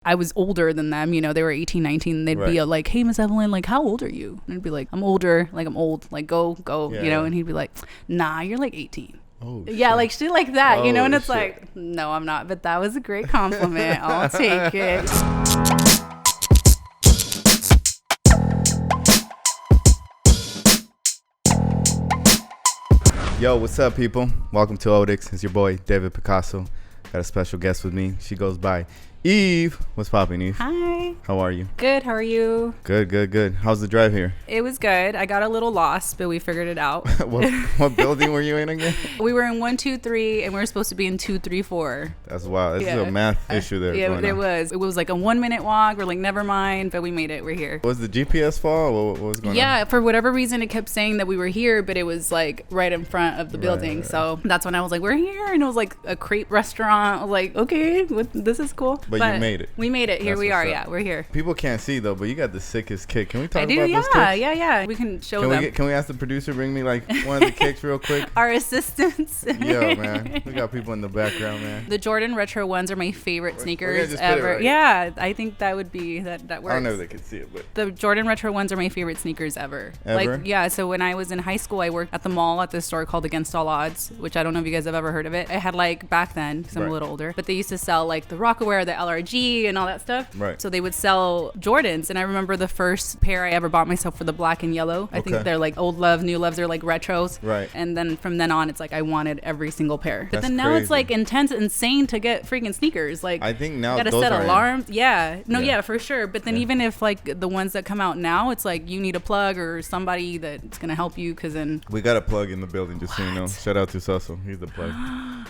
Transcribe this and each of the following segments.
I was older than them, you know, they were 18, 19, and they'd be like, hey, Miss Evelyn, like, how old are you? And I'd be like, I'm older, like, I'm old, like, go, you know, and he'd be like, nah, you're like 18. Oh, yeah, shit. Like shit like that, you know, and it's shit. like, no, I'm not, but that was a great compliment. I'll take it. Yo, what's up, people? Welcome to Odix. It's your boy, David Picasso. Got a special guest with me. She goes by Eve. What's poppin', Eve? Hi. How are you? Good. How are you? Good. How's the drive here? It was good. I got a little lost, but we figured it out. What building were you in again? We were in 123, and we were supposed to be in 234. That's wild. This is a math issue there. Yeah, there was. It was like a 1 minute walk. We're like, never mind, but we made it. We're here. Was the GPS fall? What was going on? Yeah, for whatever reason, it kept saying that we were here, but it was like right in front of the building. Right. So that's when I was like, we're here, and it was like a crepe restaurant. I was like, okay, this is cool. But you made it. We made it. Here we are. Yeah, we're here. People can't see though, but you got the sickest kick. Can we talk about those kicks? Yeah. We can show them. Can we ask the producer bring me like one of the kicks real quick? Our assistants. Yeah, man. We got people in the background, man. The Jordan Retro ones are my favorite sneakers ever. Right. Yeah, I think that would be that works. I don't know if they can see it, but the Jordan Retro ones are my favorite sneakers ever. Ever? Like, yeah. So when I was in high school, I worked at the mall at this store called Against All Odds, which I don't know if you guys have ever heard of it. I had like back then, because I'm a little older, but they used to sell like the Rockaware, the LRG, and all that stuff. Right. So they would sell Jordans, and I remember the first pair I ever bought myself for the black and yellow. I think they're like old love, new loves. They're like retros. Right. And then from then on, it's like I wanted every single pair. But That's then now crazy. it's like insane to get freaking sneakers. Like I think now you gotta those set are alarms. Yeah, for sure. But then even if like the ones that come out now, it's like you need a plug or somebody that's gonna help you, because then we got a plug in the building, just so you know. Shout out to Sussel. He's the plug.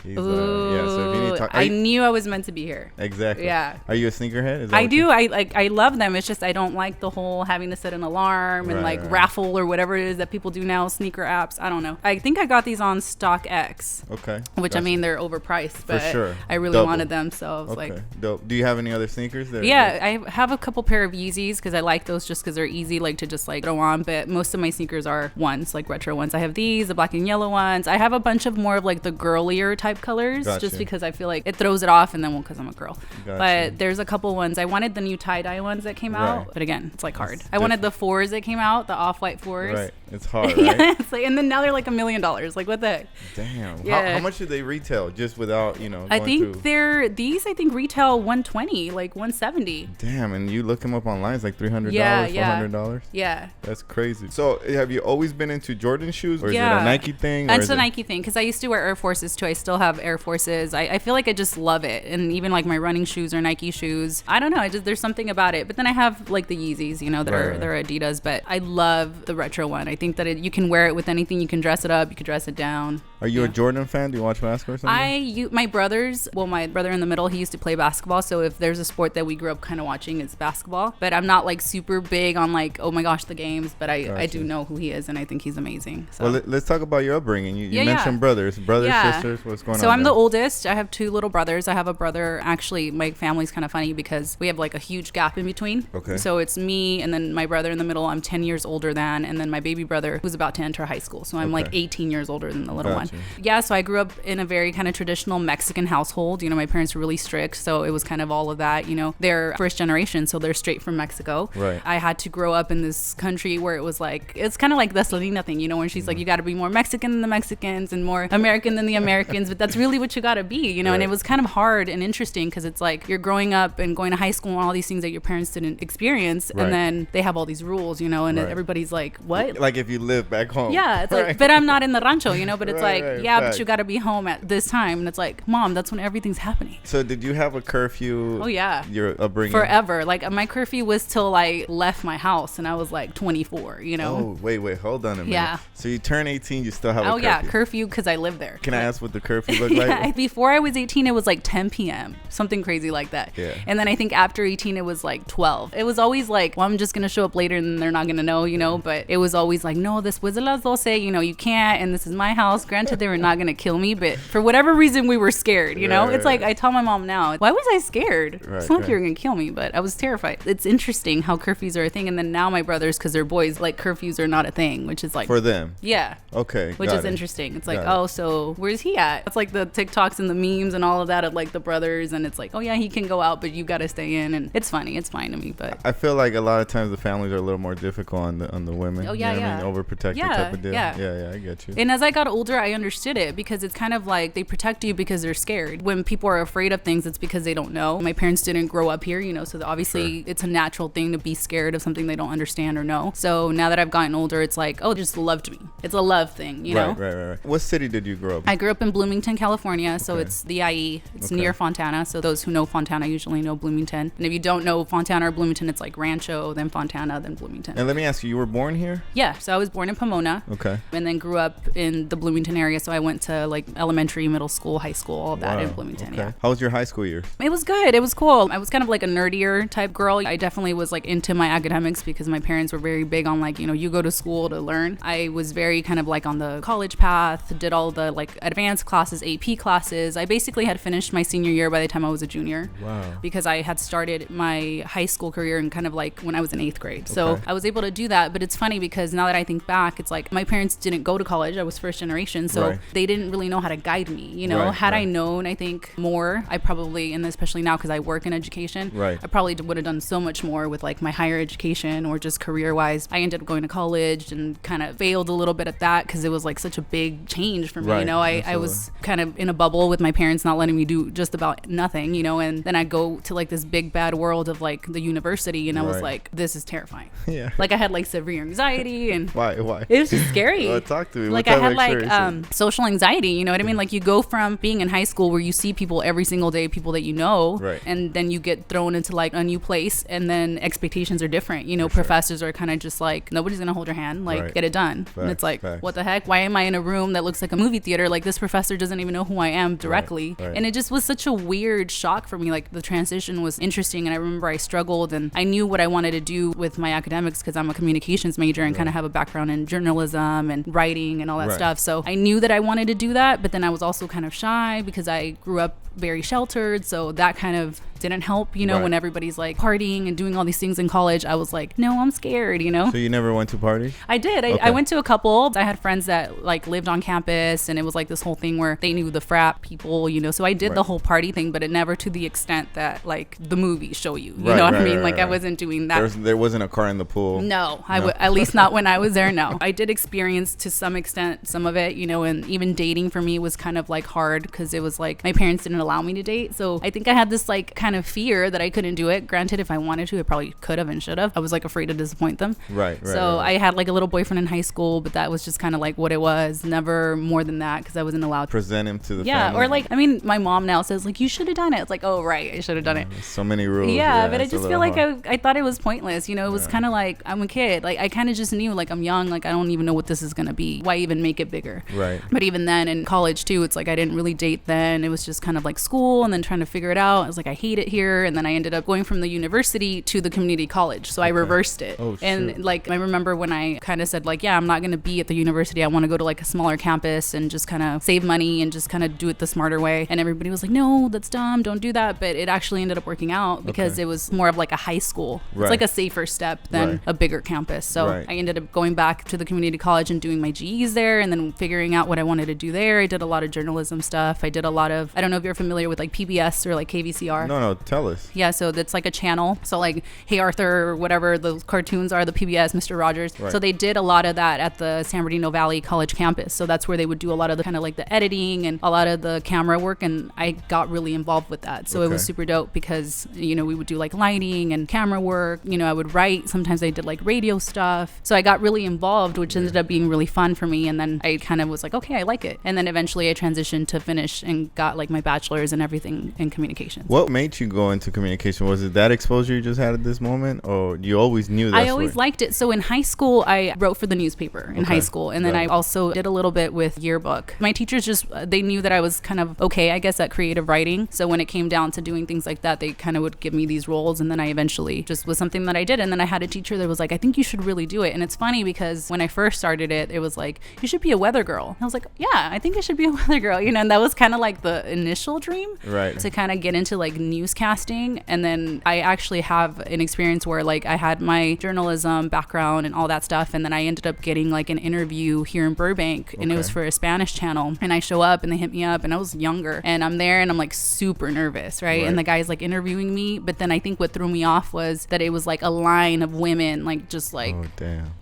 He's so if you need to talk, I knew I was meant to be here. Exactly. Yeah. Are you a sneakerhead? I do. I love them. It's just I don't like the whole having to set an alarm and raffle or whatever it is that people do now, sneaker apps. I don't know. I think I got these on StockX. Okay. Which I mean, they're overpriced, but for sure. I really wanted them, so I was like, dope. Do you have any other sneakers there? Yeah, I have a couple pair of Yeezys because I like those just because they're easy, like to just like throw on. But most of my sneakers are ones, like retro ones. I have these, the black and yellow ones. I have a bunch of more of like the girlier type colors, just because I feel like it throws it off, and then because I'm a girl. But there's a couple ones. I wanted the new tie-dye ones that came out, but again, it's like hard. I wanted the 4s that came out, the off-white 4s. Right, it's hard, right? Yeah, it's like, and then now they're like $1 million. Like, what the heck? Damn. Yeah. How much do they retail just without, I think these retail 120, like 170. Damn, and you look them up online, it's like $300, $400. Yeah. That's crazy. So have you always been into Jordan shoes, or is it a Nike thing? It's a Nike thing, because I used to wear Air Forces too. I still have Air Forces. I feel like I just love it, and even like my running shoes are Nike shoes. I don't know. There's something about it. But then I have like the Yeezys, they're Adidas. But I love the retro one. I think that you can wear it with anything. You can dress it up. You can dress it down. Are you a Jordan fan? Do you watch basketball or something? My brother in the middle, he used to play basketball. So if there's a sport that we grew up kind of watching, it's basketball. But I'm not like super big on like, oh my gosh, the games. But I do know who he is, and I think he's amazing. So. Well, let's talk about your upbringing. You mentioned brothers, sisters. What's going on? So I'm the oldest. I have 2 little brothers. I have a brother. Actually, my family's kind of funny because we have like a huge gap in between. Okay. So it's me and then my brother in the middle. I'm 10 years older than, and then my baby brother who's about to enter high school. So I'm like 18 years older than the little one. Yeah. So I grew up in a very kind of traditional Mexican household. My parents were really strict. So it was kind of all of that. They're first generation, so they're straight from Mexico. Right. I had to grow up in this country where it was like, it's kind of like the Selena thing, when she's like, you got to be more Mexican than the Mexicans and more American than the Americans. But that's really what you got to be, and it was kind of hard and interesting because it's like you're growing up and going to high school and all these things that your parents didn't experience. And then they have all these rules, and everybody's like, what? Like if you live back home. Yeah, it's like, but I'm not in the rancho, but it's but you got to be home at this time. And it's like, Mom, that's when everything's happening. So did you have a curfew? Oh, yeah. Your upbringing? Forever. Like my curfew was till I left my house and I was like 24, Oh, wait, hold on a minute. Yeah. So you turn 18, you still have a curfew? Oh, yeah, curfew because I live there. Can I ask what the curfew looked like? Before I was 18, it was like 10 p.m. Something crazy like that. Yeah. And then I think after 18, it was like 12. It was always like, well, I'm just going to show up later and they're not going to know, But it was always like, no, this was a las 12, you can't. And this is my house, Grand granted, they were not going to kill me, but for whatever reason, we were scared, you know? It's like, I tell my mom now, why was I scared? It's not like you were going to kill me, but I was terrified. It's interesting how curfews are a thing. And then now my brothers, because they're boys, like curfews are not a thing, which is like. For them. Yeah. Okay. Which is interesting. It's like, oh, so where's he at? It's like the TikToks and the memes and all of that of like the brothers. And it's like, oh yeah, he can go out, but you got to stay in. And it's funny. It's fine to me, but. I feel like a lot of times the families are a little more difficult on the women. Oh yeah, you know yeah. I mean? Overprotective type of deal. Yeah, I get you. And as I got older, I understood it because it's kind of like they protect you because they're scared. When people are afraid of things, it's because they don't know. My parents didn't grow up here, you know, so obviously it's a natural thing to be scared of something they don't understand or know. So now that I've gotten older, it's like, oh, they just loved me. It's a love thing, you know? Right. What city did you grow up in? I grew up in Bloomington, California, so it's the IE. It's near Fontana, so those who know Fontana usually know Bloomington. And if you don't know Fontana or Bloomington, it's like Rancho, then Fontana, then Bloomington. And let me ask you were born here? Yeah, so I was born in Pomona. Okay. And then grew up in the Bloomington area, so I went to like elementary, middle school, high school, all of that in Bloomington. Yeah. How was your high school year? It was good. It was cool. I was kind of like a nerdier type girl. I definitely was like into my academics because my parents were very big on like, you know, you go to school to learn. I was very kind of like on the college path, did all the like advanced classes, AP classes. I basically had finished my senior year by the time I was a junior. Wow. Because I had started my high school career in kind of like when I was in 8th grade. So I was able to do that. But it's funny because now that I think back, it's like my parents didn't go to college. I was first generation. So they didn't really know how to guide me. You know, had I known, I think more, I probably, and especially now because I work in education, I probably would have done so much more with like my higher education or just career wise. I ended up going to college and kind of failed a little bit at that because it was like such a big change for me. You know, I was kind of in a bubble with my parents not letting me do just about nothing, you know, and then I go to like this big bad world of like the university and I was like, this is terrifying. Like I had like severe anxiety and why it was just scary. Well, talk to me. Like I had like social anxiety, you know what I mean? Like you go from being in high school where you see people every single day, people that you know, and then you get thrown into like a new place and then expectations are different, you know. Professors are kind of just like, nobody's gonna hold your hand, like get it done. And it's like, what the heck, why am I in a room that looks like a movie theater? Like this professor doesn't even know who I am directly. And it just was such a weird shock for me. Like the transition was interesting and I remember I struggled and I knew what I wanted to do with my academics because I'm a communications major and kind of have a background in journalism and writing and all that stuff. So I knew that I wanted to do that, but then I was also kind of shy because I grew up very sheltered, so that kind of didn't help, you know. When everybody's like partying and doing all these things in college, I was like, no, I'm scared, you know. So you never went to parties? I did. I went to a couple. I had friends that like lived on campus and it was like this whole thing where they knew the frat people, you know, so I did the whole party thing, but it never to the extent that like the movies show you know what I mean? Like I wasn't doing that. There wasn't a car in the pool. No, at least not when I was there. No, I did experience to some extent some of it, you know, and even dating for me was kind of like hard because it was like my parents didn't allow me to date. So I think I had this like kind of fear that I couldn't do it. Granted, if I wanted to, I probably could have and should have. I was like afraid to disappoint them. So I had like a little boyfriend in high school, but that was just kind of like what it was. Never more than that because I wasn't allowed to present him to the family. Or like, I mean, my mom now says like, you should have done it. It's like, oh, right, I should have done it. So many rules. Yeah, but I just feel like I thought it was pointless. You know, it was kind of like, I'm a kid. Like I kind of just knew like I'm young. Like I don't even know what this is going to be. Why even make it bigger? But even then in college too, it's like I didn't really date then. It was just kind of like school and then trying to figure it out. I was like, I hate it here. And then I ended up going from the university to the community college. So I reversed it. And like I remember when I kind of said like, yeah, I'm not going to be at the university. I want to go to like a smaller campus and just kind of save money and just kind of do it the smarter way. And everybody was like, no, that's dumb. Don't do that. But it actually ended up working out because it was more of like a high school. It's like a safer step than a bigger campus. So I ended up going back to the community college and doing my GEs there and then figuring out what I wanted to do there. I did a lot of journalism stuff. I did a lot of, I don't know if you're familiar with like PBS or like KVCR. No, tell us. Yeah, so that's like a channel. So like Hey Arthur or whatever those cartoons are, the PBS, Mr. Rogers. So they did a lot of that at the San Bernardino Valley College campus. So that's where they would do a lot of the kind of like the editing and a lot of the camera work. And I got really involved with that. So it was super dope because, you know, we would do like lighting and camera work. You know, I would write. Sometimes I did like radio stuff. So I got really involved, which ended up being really fun for me. And then I kind of was like, okay, I like it. And then eventually I transitioned to finish and got like my bachelor's bachelor's and everything in communications. What made you go into communication? Was it that exposure you just had at this moment, or you always knew that? I always liked it. So in high school, I wrote for the newspaper in high school, and then I also did a little bit with yearbook. My teachers they knew that I was kind of okay, I guess, at creative writing. So when it came down to doing things like that, they kind of would give me these roles, and then I eventually just was something that I did. And then I had a teacher that was like, I think you should really do it. And it's funny because when I first started it, it was like, you should be a weather girl. And I was like, yeah, I think I should be a weather girl, and that was kind of like the initial dream, right, to kind of get into like newscasting. And then I actually have an experience where like I had my journalism background and all that stuff, and then I ended up getting like an interview here in Burbank, and it was for a Spanish channel, and I show up and they hit me up, and I was younger, and I'm there and I'm like super nervous, right? And the guy's like interviewing me, but then I think what threw me off was that it was like a line of women like just like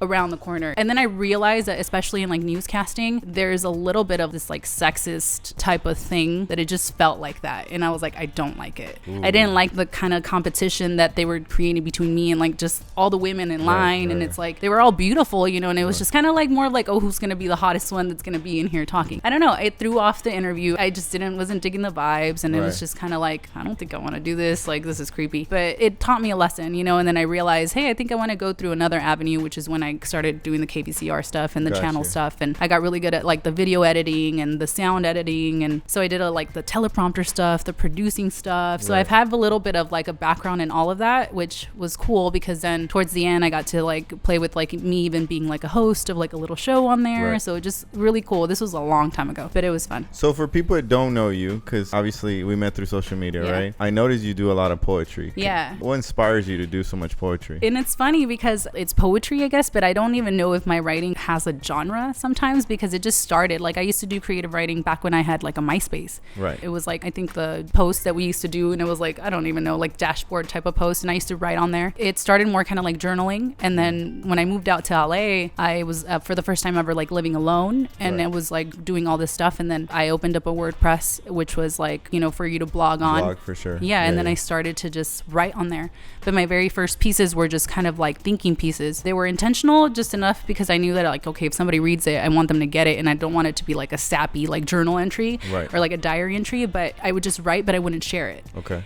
around the corner. And then I realized that especially in like newscasting, there's a little bit of this like sexist type of thing, that it just felt like that, and I was like, I don't like it. I didn't like the kind of competition that they were creating between me and like just all the women in line, and it's like they were all beautiful, and it was just kind of like more like, oh, who's gonna be the hottest one that's gonna be in here talking? I don't know, it threw off the interview. I just wasn't digging the vibes, and it was just kind of like, I don't think I want to do this, like this is creepy. But it taught me a lesson, and then I realized, hey, I think I want to go through another avenue, which is when I started doing the KVCR stuff and the channel stuff, and I got really good at like the video editing and the sound editing, and so I did like the teleprompter stuff, the producing stuff. So I've had a little bit of like a background in all of that, which was cool, because then towards the end I got to like play with like me even being like a host of like a little show on there. So it just really cool. This was a long time ago, but it was fun. So for people that don't know you, because obviously we met through social media, right? I noticed you do a lot of poetry. What inspires you to do so much poetry? And it's funny because it's poetry, I guess, but I don't even know if my writing has a genre sometimes, because it just started like I used to do creative writing back when I had like a MySpace. It was like, I think the post that we used to do, and it was like, I don't even know, like dashboard type of post, and I used to write on there. It started more kind of like journaling, and then when I moved out to LA, I was for the first time ever like living alone, and it was like doing all this stuff, and then I opened up a WordPress, which was like, for you to blog on. For sure. And then I started to just write on there. But my very first pieces were just kind of like thinking pieces. They were intentional just enough because I knew that like, okay, if somebody reads it, I want them to get it, and I don't want it to be like a sappy like journal entry or like a diary entry, but I would just write, but I wouldn't share it.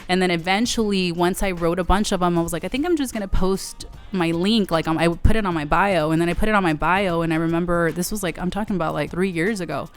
And then eventually, once I wrote a bunch of them, I was like, I think I'm just gonna post my link, like I would put it on my bio, and then I put it on my bio, and I remember this was like, I'm talking about like 3 years ago.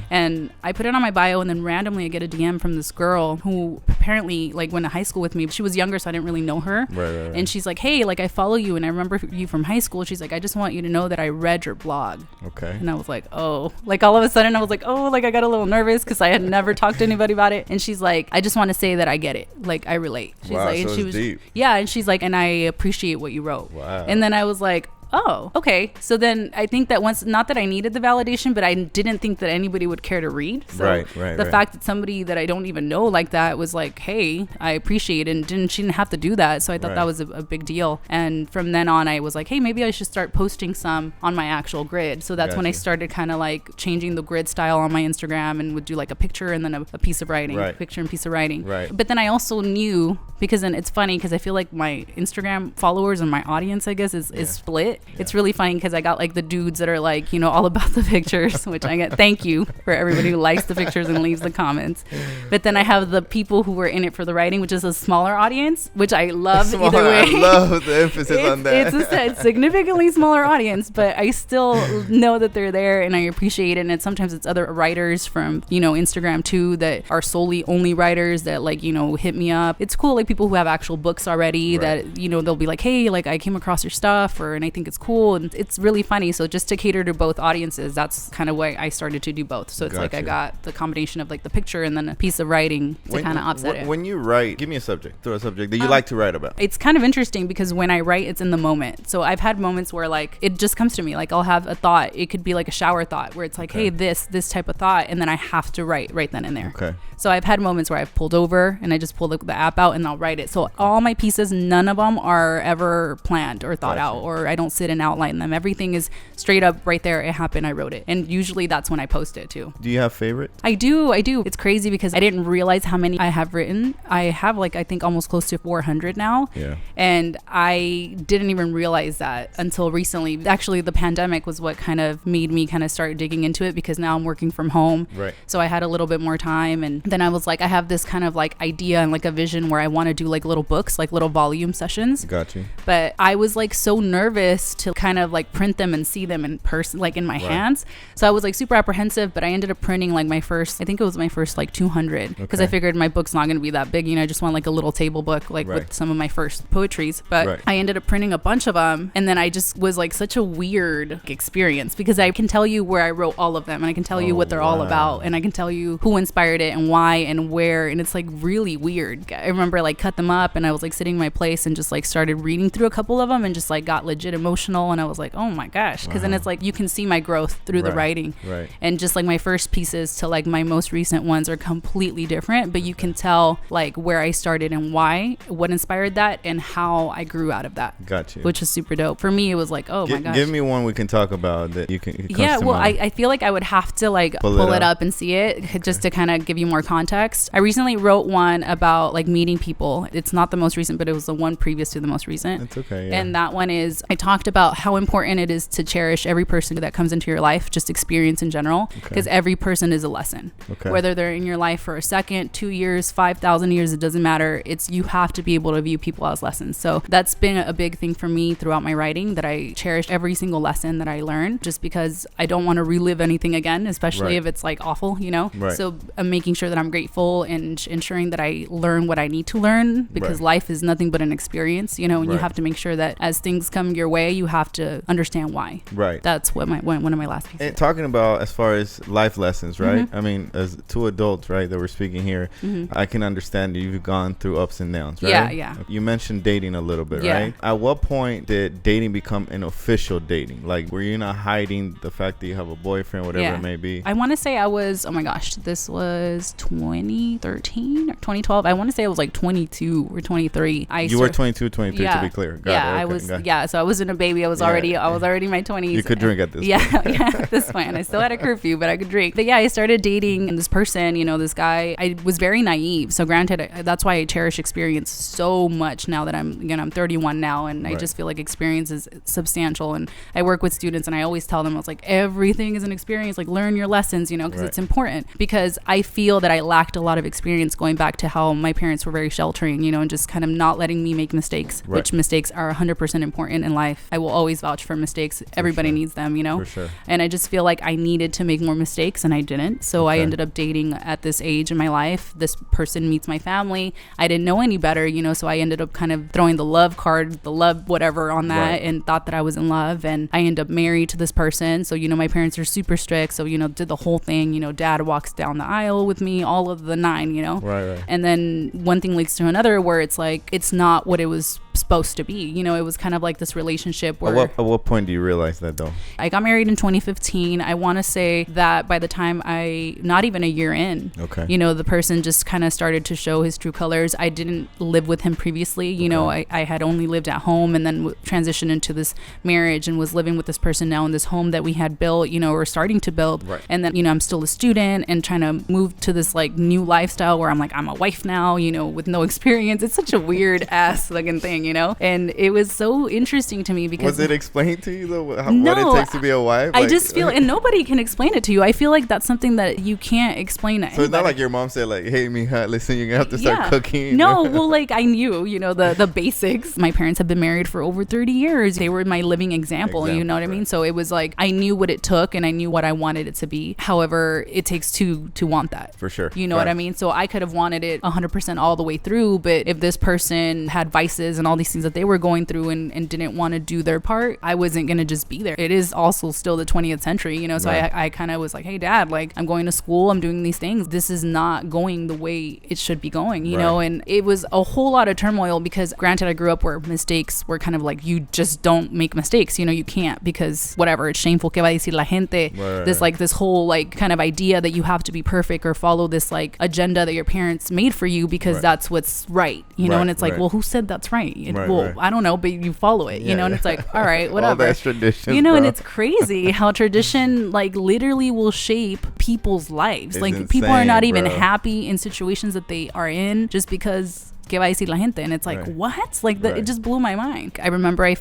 And I put it on my bio, and then randomly I get a DM from this girl who apparently like went to high school with me. She was younger, so I didn't really know her. And she's like, hey, like I follow you, and I remember you from high school. She's like, I just want you to know that I read your blog. And I was like, oh, like all of a sudden I was like, oh, like I got a little nervous because I had never talked to anybody about it. And she's like, I just want to say that I get it, like I relate. She's like, so and she was deep. And she's like, and I appreciate what you wrote. And then I was like, oh, okay. So then I think that once, not that I needed the validation, but I didn't think that anybody would care to read. So the fact that somebody that I don't even know like that was like, hey, I appreciate it, and she didn't have to do that. So I thought that was a big deal. And from then on, I was like, hey, maybe I should start posting some on my actual grid. So that's when I started kind of like changing the grid style on my Instagram, and would do like a picture and then a piece of writing, picture and piece of writing. But then I also knew, because then it's funny because I feel like my Instagram followers and my audience, I guess, is split. It's really funny because I got like the dudes that are like, all about the pictures, which I get, thank you for everybody who likes the pictures and leaves the comments. But then I have the people who were in it for the writing, which is a smaller audience, which I love either way. I love the emphasis on that. It's a significantly smaller audience, but I still know that they're there, and I appreciate it. And sometimes it's other writers from, Instagram too, that are solely only writers that like, hit me up. It's cool, like people who have actual books already that, they'll be like, hey, like I came across your stuff, and I think it's cool. And it's really funny. So just to cater to both audiences, that's kind of why I started to do both. So it's like I got the combination of like the picture and then a piece of writing to kind of offset it. When you write, give me a subject. Throw a subject that you like to write about. It's kind of interesting because when I write, it's in the moment. So I've had moments where like it just comes to me. Like I'll have a thought. It could be like a shower thought where it's like, hey, this type of thought, and then I have to write right then and there. So I've had moments where I've pulled over and I just pull the app out and I'll write it. So all my pieces, none of them are ever planned or thought out, or I don't sit sit and outline them. Everything is straight up right there. It happened. I wrote it. And usually that's when I post it too. Do you have favorites? I do. It's crazy because I didn't realize how many I have written. I have like, I think almost close to 400 now. Yeah. And I didn't even realize that until recently. Actually, the pandemic was what kind of made me kind of start digging into it, because now I'm working from home. Right. So I had a little bit more time. And then I was like, I have this kind of like idea and like a vision where I want to do like little books, like little volume sessions. Got you. But I was like so nervous to kind of like print them and see them in person, like in my hands. So I was like super apprehensive, but I ended up printing like my first, I think it was my first like 200, because I figured my book's not going to be that big. You know, I just want like a little table book, like with some of my first poetries. But I ended up printing a bunch of them. And then I just was like such a weird experience, because I can tell you where I wrote all of them, and I can tell you what they're all about, and I can tell you who inspired it and why and where. And it's like really weird. I remember like cut them up, and I was like sitting in my place and just like started reading through a couple of them and just like got legit emotional. And I was like, oh my gosh. Because then it's like you can see my growth through the writing. Right. And just like my first pieces to like my most recent ones are completely different, but you can tell like where I started and why, what inspired that, and how I grew out of that. Got you. Which is super dope. For me, it was like, oh my gosh. Give me one we can talk about that you can. Yeah, well, I feel like I would have to like pull it up and see it just to kind of give you more context. I recently wrote one about like meeting people. It's not the most recent, but it was the one previous to the most recent. That's okay. Yeah. And that one is, I talked about how important it is to cherish every person that comes into your life, just experience in general, because every person is a lesson. Whether they're in your life for a second, 2 years, 5,000 years, it doesn't matter. It's, you have to be able to view people as lessons. So that's been a big thing for me throughout my writing, that I cherish every single lesson that I learn, just because I don't want to relive anything again, especially if it's like awful, you know? So I'm making sure that I'm grateful and ensuring that I learn what I need to learn, because life is nothing but an experience, you know, and you have to make sure that as things come your way, you have to understand why. That's what one of my last pieces. And talking about as far as life lessons, right? I mean, as two adults, right, that we're speaking here, I can understand that you've gone through ups and downs, right? Yeah. You mentioned dating a little bit, right? At what point did dating become an official dating? Like, were you not hiding the fact that you have a boyfriend, whatever it may be? I want to say I was, oh my gosh, this was 2013 or 2012. I want to say I was like 22 or 23. You were 22, 23 to be clear. I was. Yeah, so I wasn't a baby. I was already in my 20s. You could drink at this point. Yeah, at this point. I still had a curfew, but I could drink. But yeah, I started dating this person, you know, this guy. I was very naive. So granted, that's why I cherish experience so much now that I'm 31 now, and I just feel like experience is substantial. And I work with students, and I always tell them, I was like, everything is an experience. Like, learn your lessons, you know, because it's important. Because I feel that I lacked a lot of experience going back to how my parents were very sheltering, you know, and just kind of not letting me make mistakes, which mistakes are 100% important in life. I will always vouch for mistakes. Everybody needs them, you know. For sure. And I just feel like I needed to make more mistakes, and I didn't. So I ended up dating at this age in my life. This person meets my family. I didn't know any better, you know, so I ended up kind of throwing the love card, the love whatever on that, and thought that I was in love. And I ended up married to this person. So, you know, my parents are super strict. So, you know, did the whole thing, you know, dad walks down the aisle with me, all of the 9, you know. And then one thing leads to another, where it's like, it's not what it was supposed to be, you know. It was kind of like this relationship where at what point do you realize that though? I got married in 2015. I want to say that by the time not even a year in, you know, the person just kind of started to show his true colors. I didn't live with him previously, you know. I had only lived at home, and then transitioned into this marriage and was living with this person now in this home that we had built, you know, or starting to build. And then, you know, I'm still a student and trying to move to this like new lifestyle where I'm like, I'm a wife now, you know, with no experience. It's such a weird ass looking thing, you know. And it was so interesting to me because was it explained to you though what it takes to be a wife? I just feel, and nobody can explain it to you. I feel like that's something that you can't explain to anybody. So it's not like your mom said like, hey mija, listen, you're gonna have to start cooking. No, well, like I knew, you know, the basics. My parents have been married for over 30 years. They were my living example, you know what I mean? So it was like I knew what it took, and I knew what I wanted it to be. However, it takes two to want that. For sure. You know what I mean? So I could have wanted it 100% all the way through, but if this person had vices and all these things that they were going through and didn't want to do their part, I wasn't going to just be there. It is also still the 20th century, you know? So I kind of was like, hey dad, like I'm going to school, I'm doing these things. This is not going the way it should be going, you know? And it was a whole lot of turmoil because granted, I grew up where mistakes were kind of like, you just don't make mistakes, you know, you can't, because whatever, it's shameful, que va a decir la gente, this whole like kind of idea that you have to be perfect or follow this like agenda that your parents made for you because that's what's right, you know? And it's like, well, who said that's right? me. I don't know, but you follow it, you know, and it's like, all right, whatever. All that's tradition, you know, and it's crazy how tradition like literally will shape people's lives. It's like insane, people are not even happy in situations that they are in just because ¿qué va a decir la gente? And it's like, what? Like, it just blew my mind. I remember I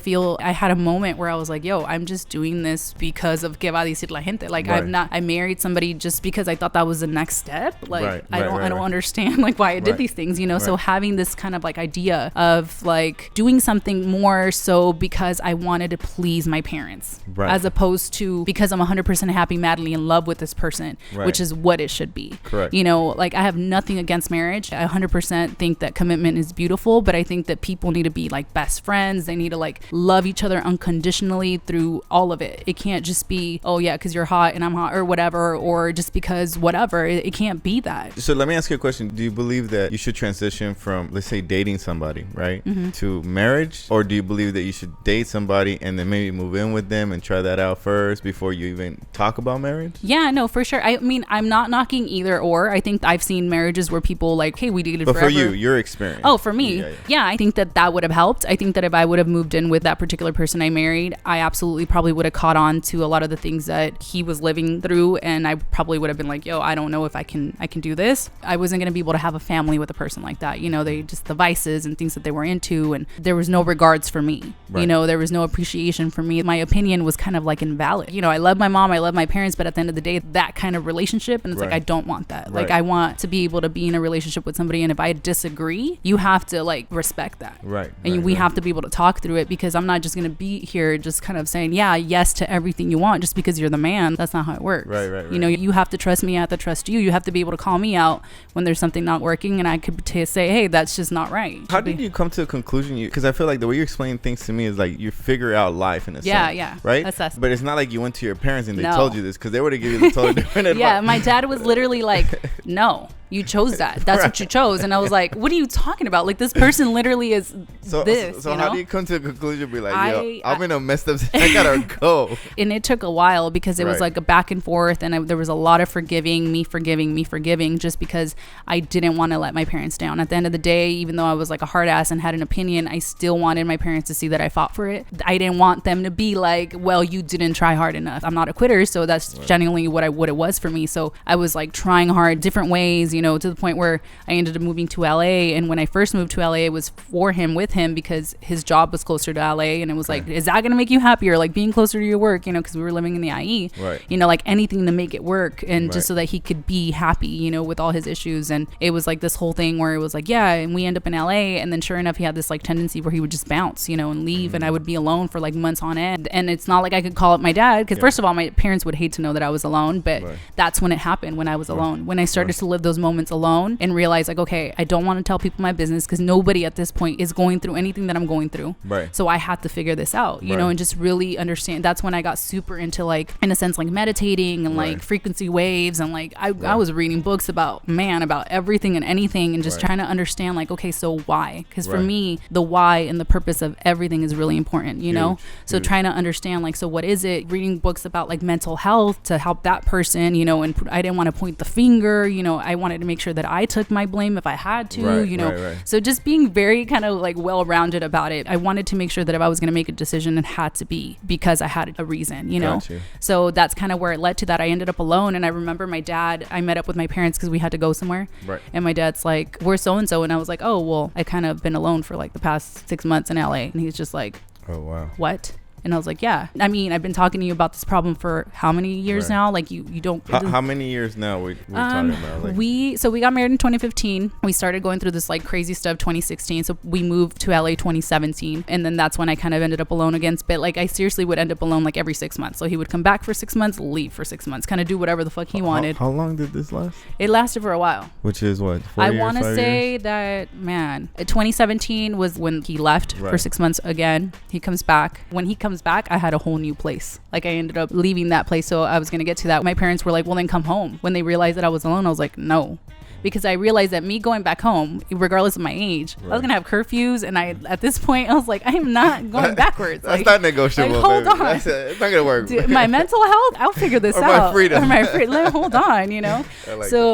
had a moment where I was like, yo, I'm just doing this because of ¿qué va a decir la gente? Like, I married somebody just because I thought that was the next step. Like, I don't understand like why I did these things, you know? So having this kind of like idea of like doing something more so because I wanted to please my parents as opposed to because I'm 100% happy, madly in love with this person, which is what it should be. Correct. You know, like I have nothing against marriage. I 100% think that commitment is beautiful, but I think that people need to be like best friends. They need to like love each other unconditionally through all of it. It can't just be, oh yeah, because you're hot and I'm hot or whatever, or just because whatever. It can't be that. So let me ask you a question. Do you believe that you should transition from, let's say, dating somebody, right, to marriage? Or do you believe that you should date somebody and then maybe move in with them and try that out first before you even talk about marriage? Yeah, no, for sure. I mean, I'm not knocking either or. I think I've seen marriages where people like, hey, we dated forever. But for you, your experience. Oh, for me, yeah, I think that would have helped. I think that if I would have moved in with that particular person I married, I absolutely probably would have caught on to a lot of the things that he was living through, and I probably would have been like, yo, I don't know if I can do this. I wasn't going to be able to have a family with a person like that. You know, they just the vices and things that they were into, and there was no regards for me. You know, there was no appreciation for me. My opinion was kind of like invalid. You know, I love my mom, I love my parents, but at the end of the day, that kind of relationship, and it's like, I don't want that. Like, I want to be able to be in a relationship with somebody, and if I disagree, you have to like respect that. And we have to be able to talk through it, because I'm not just going to be here just kind of saying, yeah, yes to everything you want just because you're the man. That's not how it works. You know, you have to trust me, I have to trust you. You have to be able to call me out when there's something not working, and I could say, hey, that's just not right. How did you come to a conclusion? Because I feel like the way you explain things to me is like you figure out life in a sense. Right? That's but it's not like you went to your parents and they told you this, because they would have given you the totally different advice. Yeah, my dad was literally like, no, you chose that. That's what you chose. And I was like, what are you talking about? Like, this person literally is this. So how do you come to a conclusion? Be like, yo, I'm in a messed up. I gotta go. And it took a while, because it was like a back and forth, and there was a lot of forgiving, me forgiving, just because I didn't want to let my parents down. At the end of the day, even though I was like a hard ass and had an opinion, I still wanted my parents to see that I fought for it. I didn't want them to be like, well, you didn't try hard enough. I'm not a quitter, so that's genuinely what it was for me. So I was like trying hard different ways, you know, to the point where I ended up moving to LA. And when I first moved to LA, it was with him because his job was closer to LA, and it was like, is that going to make you happier? Like being closer to your work, you know, because we were living in the IE, you know, like anything to make it work, and just so that he could be happy, you know, with all his issues. And it was like this whole thing where it was like, yeah, and we end up in LA, and then sure enough, he had this like tendency where he would just bounce, you know, and leave, and I would be alone for like months on end. And it's not like I could call up my dad, because first of all, my parents would hate to know that I was alone, but that's when it happened, when I was alone, when I started to live those moments alone and realize like, okay, I don't want to tell people my business, because nobody at this point is going through anything that I'm going through. So I had to figure this out, you know, and just really understand. That's when I got super into like, in a sense, like meditating and like frequency waves, and like I was reading books about everything and anything, and just trying to understand like, okay, so why? Because for me, the why and the purpose of everything is really important, you know. So trying to understand like, so what is it? Reading books about like mental health to help that person, you know, and I didn't want to point the finger, you know, I wanted to make sure that I took my blame if I had to, you know. So just being very kind of like well-rounded about it. I wanted to make sure that if I was going to make a decision, it had to be because I had a reason, you know. So that's kind of where it led to that. I ended up alone, and I remember my dad, I met up with my parents because we had to go somewhere, and my dad's like, we're so-and-so, and I was like, oh, well, I kind of been alone for like the past 6 months in LA, and he's just like, oh wow, what? And I was like, yeah. I mean, I've been talking to you about this problem for how many years now? Like you don't. How many years now we're talking about? Like, we got married in 2015. We started going through this like crazy stuff 2016. So we moved to LA 2017, and then that's when I kind of ended up alone again. But like I seriously would end up alone like every 6 months. So he would come back for 6 months, leave for 6 months, kind of do whatever the fuck he wanted. How long did this last? It lasted for a while. Which is what? 4 I years, want to say that, man, 2017 was when he left for 6 months again. He comes back. When he comes back, I had a whole new place. Like I ended up leaving that place. So I was going to get to that. My parents were like, well, then come home. When they realized that I was alone, I was like, no. because I realized that me going back home, regardless of my age, I was gonna have curfews, and at this point I was like, I am not going backwards. That's not negotiable. Hold on, it's not gonna work. Dude, my mental health, I'll figure this out. My freedom. Or my freedom. Hold on, you know.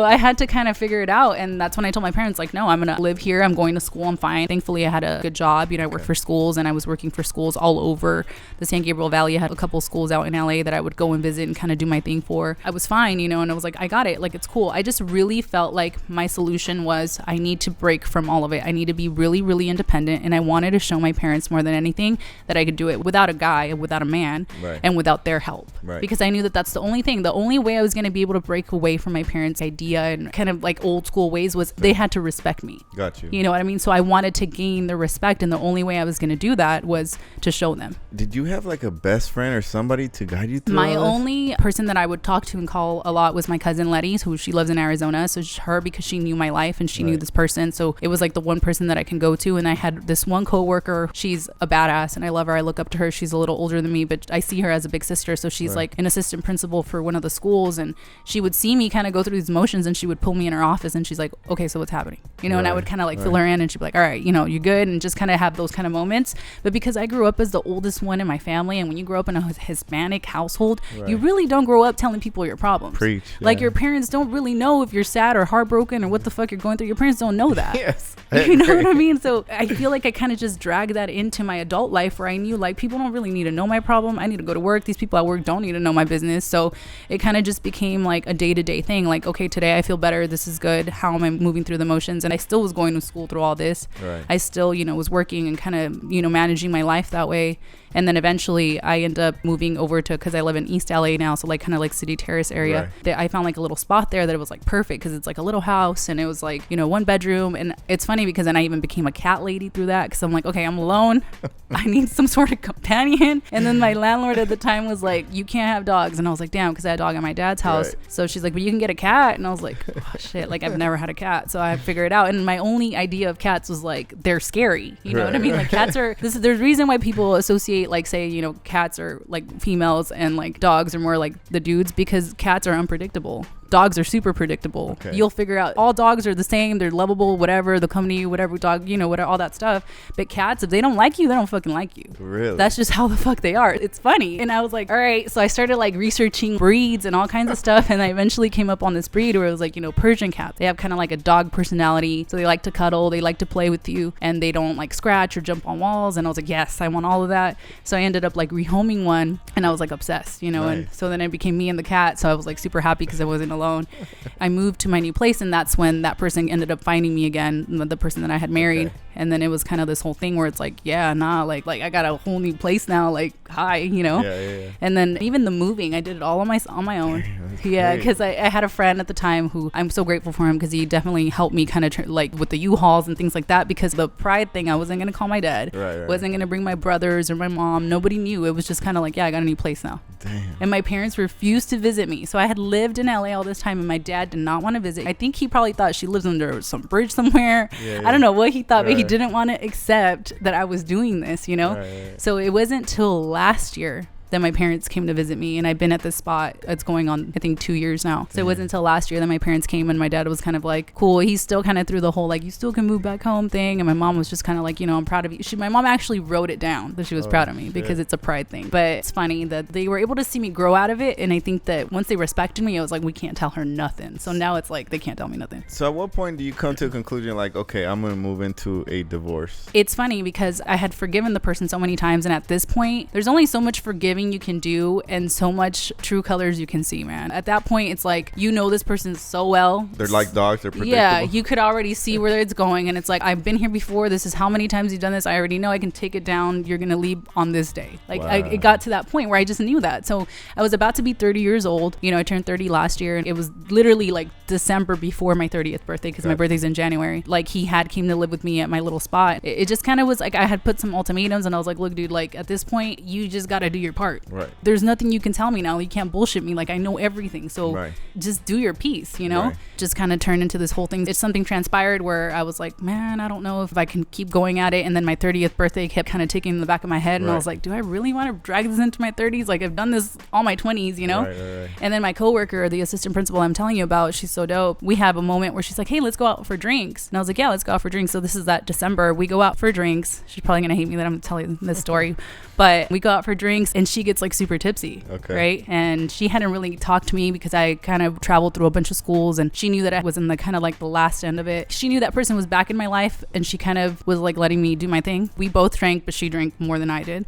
I had to kind of figure it out, and that's when I told my parents, like, no, I'm gonna live here. I'm going to school. I'm fine. Thankfully, I had a good job. You know, I worked for schools, and I was working for schools all over the San Gabriel Valley. I had a couple schools out in LA that I would go and visit and kind of do my thing for. I was fine, you know, and I was like, I got it. Like, it's cool. I just really felt like my solution was I need to break from all of it. I need to be really, really independent, and I wanted to show my parents more than anything that I could do it without a guy, without a man, and without their help. Because I knew that that's the only thing. The only way I was going to be able to break away from my parents' idea and kind of like old school ways was they had to respect me. Got you. You know what I mean? So I wanted to gain the respect, and the only way I was going to do that was to show them. Did you have like a best friend or somebody to guide you through my only person that I would talk to and call a lot was my cousin Letty, who she lives in Arizona. So her, because she knew my life and she knew this person, so it was like the one person that I can go to. And I had this one coworker. She's a badass and I love her. I look up to her. She's a little older than me, but I see her as a big sister. So she's like an assistant principal for one of the schools, and she would see me kind of go through these motions, and she would pull me in her office and she's like, okay, so what's happening, you know? And I would kind of like fill her in, and she'd be like, all right, you know, you good? And just kind of have those kind of moments. But because I grew up as the oldest one in my family, and when you grow up in a Hispanic household, you really don't grow up telling people your problems. Preach. Like your parents don't really know if you're sad or heartbroken or what the fuck you're going through. Your parents don't know that. Yes. You know what I mean? So I feel like I kind of just dragged that into my adult life, where I knew like people don't really need to know my problem. I need to go to work. These people at work don't need to know my business. So it kind of just became like a day-to-day thing. Like, okay, today I feel better. This is good. How am I moving through the motions? And I still was going to school through all this. I still, you know, was working and kind of, you know, managing my life that way. And then eventually I end up moving over to, because I live in East LA now, so like kind of like City Terrace area. I found like a little spot there that it was like perfect, because it's like a little house, and it was like, you know, 1 bedroom. And it's funny because then I even became a cat lady through that, because I'm like, okay, I'm alone. I need some sort of companion. And then my landlord at the time was like, you can't have dogs. And I was like, damn, because I had a dog at my dad's house. So she's like, but you can get a cat. And I was like, oh, shit, like I've never had a cat. So I figured it out. And my only idea of cats was like, they're scary. You know what I mean? Like cats are, there's a reason why people associate, like, say, you know, cats are like females and like dogs are more like the dudes, because cats are unpredictable. Dogs are super predictable. You'll figure out all dogs are the same. They're lovable, whatever, the company, whatever dog, you know, whatever, all that stuff. But cats, if they don't like you, they don't fucking like you. Really? That's just how the fuck they are. It's funny. And I was like, all right. So I started like researching breeds and all kinds of stuff. And I eventually came up on this breed where it was like, you know, Persian cats. They have kind of like a dog personality. So they like to cuddle. They like to play with you. And they don't like scratch or jump on walls. And I was like, yes, I want all of that. So I ended up like rehoming one. And I was like obsessed, you know. And so then it became me and the cat. So I was like super happy because I wasn't alone. I moved to my new place, and that's when that person ended up finding me again, the person that I had married. And then it was kind of this whole thing where it's like, yeah, nah, like I got a whole new place now, like, hi, you know. And then even the moving, I did it all on my own. Because I had a friend at the time who I'm so grateful for him, because he definitely helped me kind of like with the U-Hauls and things like that, because the pride thing, I wasn't going to call my dad, wasn't going to bring my brothers or my mom. Nobody knew. It was just kind of like, yeah, I got a new place now. Damn. And my parents refused to visit me. So I had lived in LA all this time, and my dad did not want to visit. I think he probably thought she lives under some bridge somewhere. I don't know what he thought, but he didn't want to accept that I was doing this, you know. So it wasn't till last year that my parents came to visit me, and I've been at this spot. It's going on, I think, 2 years now. So it wasn't until last year that my parents came, and my dad was kind of like, cool. He's still kind of through the whole like, you still can move back home thing. And my mom was just kind of like, you know, I'm proud of you. My mom actually wrote it down that she was proud of me, because it's a pride thing. But it's funny that they were able to see me grow out of it, and I think that once they respected me, I was like, we can't tell her nothing. So now it's like they can't tell me nothing. So at what point do you come to a conclusion like, okay, I'm gonna move into a divorce? It's funny because I had forgiven the person so many times, and at this point there's only so much forgiving you can do and so much true colors you can see, man. At that point, it's like, you know, this person so well. They're like dogs. They're predictable. Yeah, you could already see where it's going, and it's like, I've been here before. This is how many times you've done this. I already know I can take it down. You're gonna leave on this day. Like, it got to that point where I just knew that. So I was about to be 30 years old. You know, I turned 30 last year, and it was literally like December before my 30th birthday, because my birthday's in January. Like, he had came to live with me at my little spot. It just kind of was like, I had put some ultimatums, and I was like, look, dude, like at this point, you just got to do your part. start. Right. There's nothing you can tell me now. You can't bullshit me. Like, I know everything. So just do your piece, you know? Right. Just kind of turned into this whole thing. It's something transpired where I was like, man, I don't know if I can keep going at it. And then my 30th birthday kept kind of ticking in the back of my head. And I was like, do I really want to drag this into my 30s? Like, I've done this all my 20s, you know? Right. And then my coworker, the assistant principal I'm telling you about, she's so dope. We have a moment where she's like, hey, let's go out for drinks. And I was like, yeah, let's go out for drinks. So this is that December. We go out for drinks. She's probably going to hate me that I'm telling this story. But we go out for drinks and she gets like super tipsy. Okay. Right. And she hadn't really talked to me because I kind of traveled through a bunch of schools and she knew that I was in the kind of like the last end of it. She knew that person was back in my life and she kind of was like letting me do my thing. We both drank, but she drank more than I did.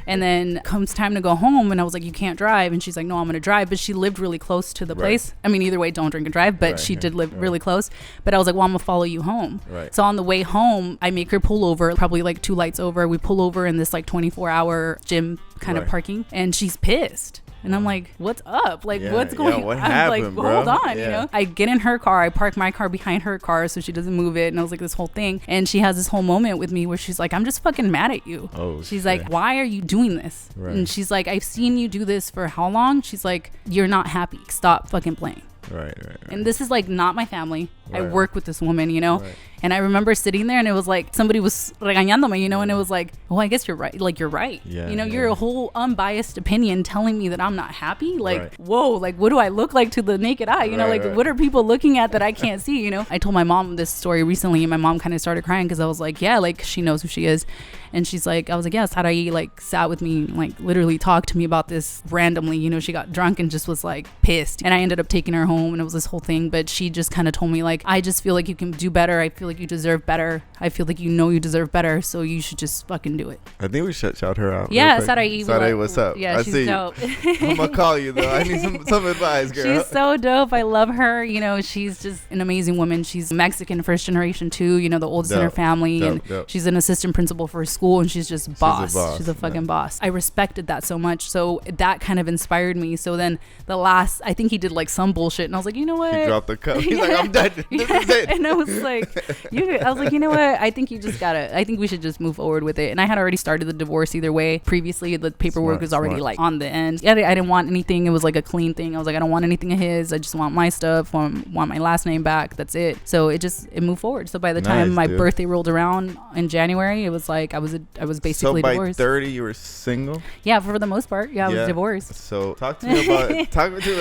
And then comes time to go home and I was like, you can't drive. And she's like, no, I'm going to drive. But she lived really close to the place. I mean, either way, don't drink and drive, but she did live really close. But I was like, well, I'm going to follow you home. Right. So on the way home, I make her pull over, probably like 2 lights over. We pull over in this like 24-hour gym kind of parking and she's pissed. And I'm like, what's up? Like, what's going on? What happened, I'm like, hold bro? On, you know? I get in her car. I park my car behind her car so she doesn't move it. And I was like, this whole thing. And she has this whole moment with me where she's like, I'm just fucking mad at you. Oh, she's like, why are you doing this? Right. And she's like, I've seen you do this for how long? She's like, you're not happy. Stop fucking playing. Right. And this is like not my family. I work with this woman, you know? And I remember sitting there and it was like somebody was regañándome, you know, and it was like, oh, I guess you're right. Like, you're right. You know, you're a whole unbiased opinion telling me that I'm not happy. Like, whoa, like, what do I look like to the naked eye? You know, like, what are people looking at that I can't see? You know, I told my mom this story recently and my mom kind of started crying because I was like, yeah, like, she knows who she is. And she's like, I was like, yeah, Sarai like sat with me, like literally talked to me about this randomly. You know, she got drunk and just was like pissed. And I ended up taking her home and it was this whole thing. But she just kind of told me like, I just feel like you can do better. I feel like you deserve better. I feel like you know you deserve better. So you should just fucking do it. I think we should shout her out. Yeah, Sarai. Sarai, what's up? Yeah, she's dope. I'm going to call you though. I need some advice, girl. She's so dope. I love her. You know, she's just an amazing woman. She's Mexican, first generation too. You know, the oldest in her family. And she's an assistant principal for a school and she's just boss. She's a fucking boss. I respected that so much. So that kind of inspired me. So then I think he did like some bullshit and I was like, you know what? He dropped the cup. He's like, I'm done. This is it. And I was like, you know what? I think I think we should just move forward with it. And I had already started the divorce either way. Previously, the paperwork was already like on the end. I didn't want anything. It was like a clean thing. I was like, I don't want anything of his. I just want my stuff. Want my last name back. That's it. So it moved forward. So by the time my birthday rolled around in January, it was like I was basically divorced. By 30, you were single? Yeah, for the most part. Yeah, I was divorced. So talk to me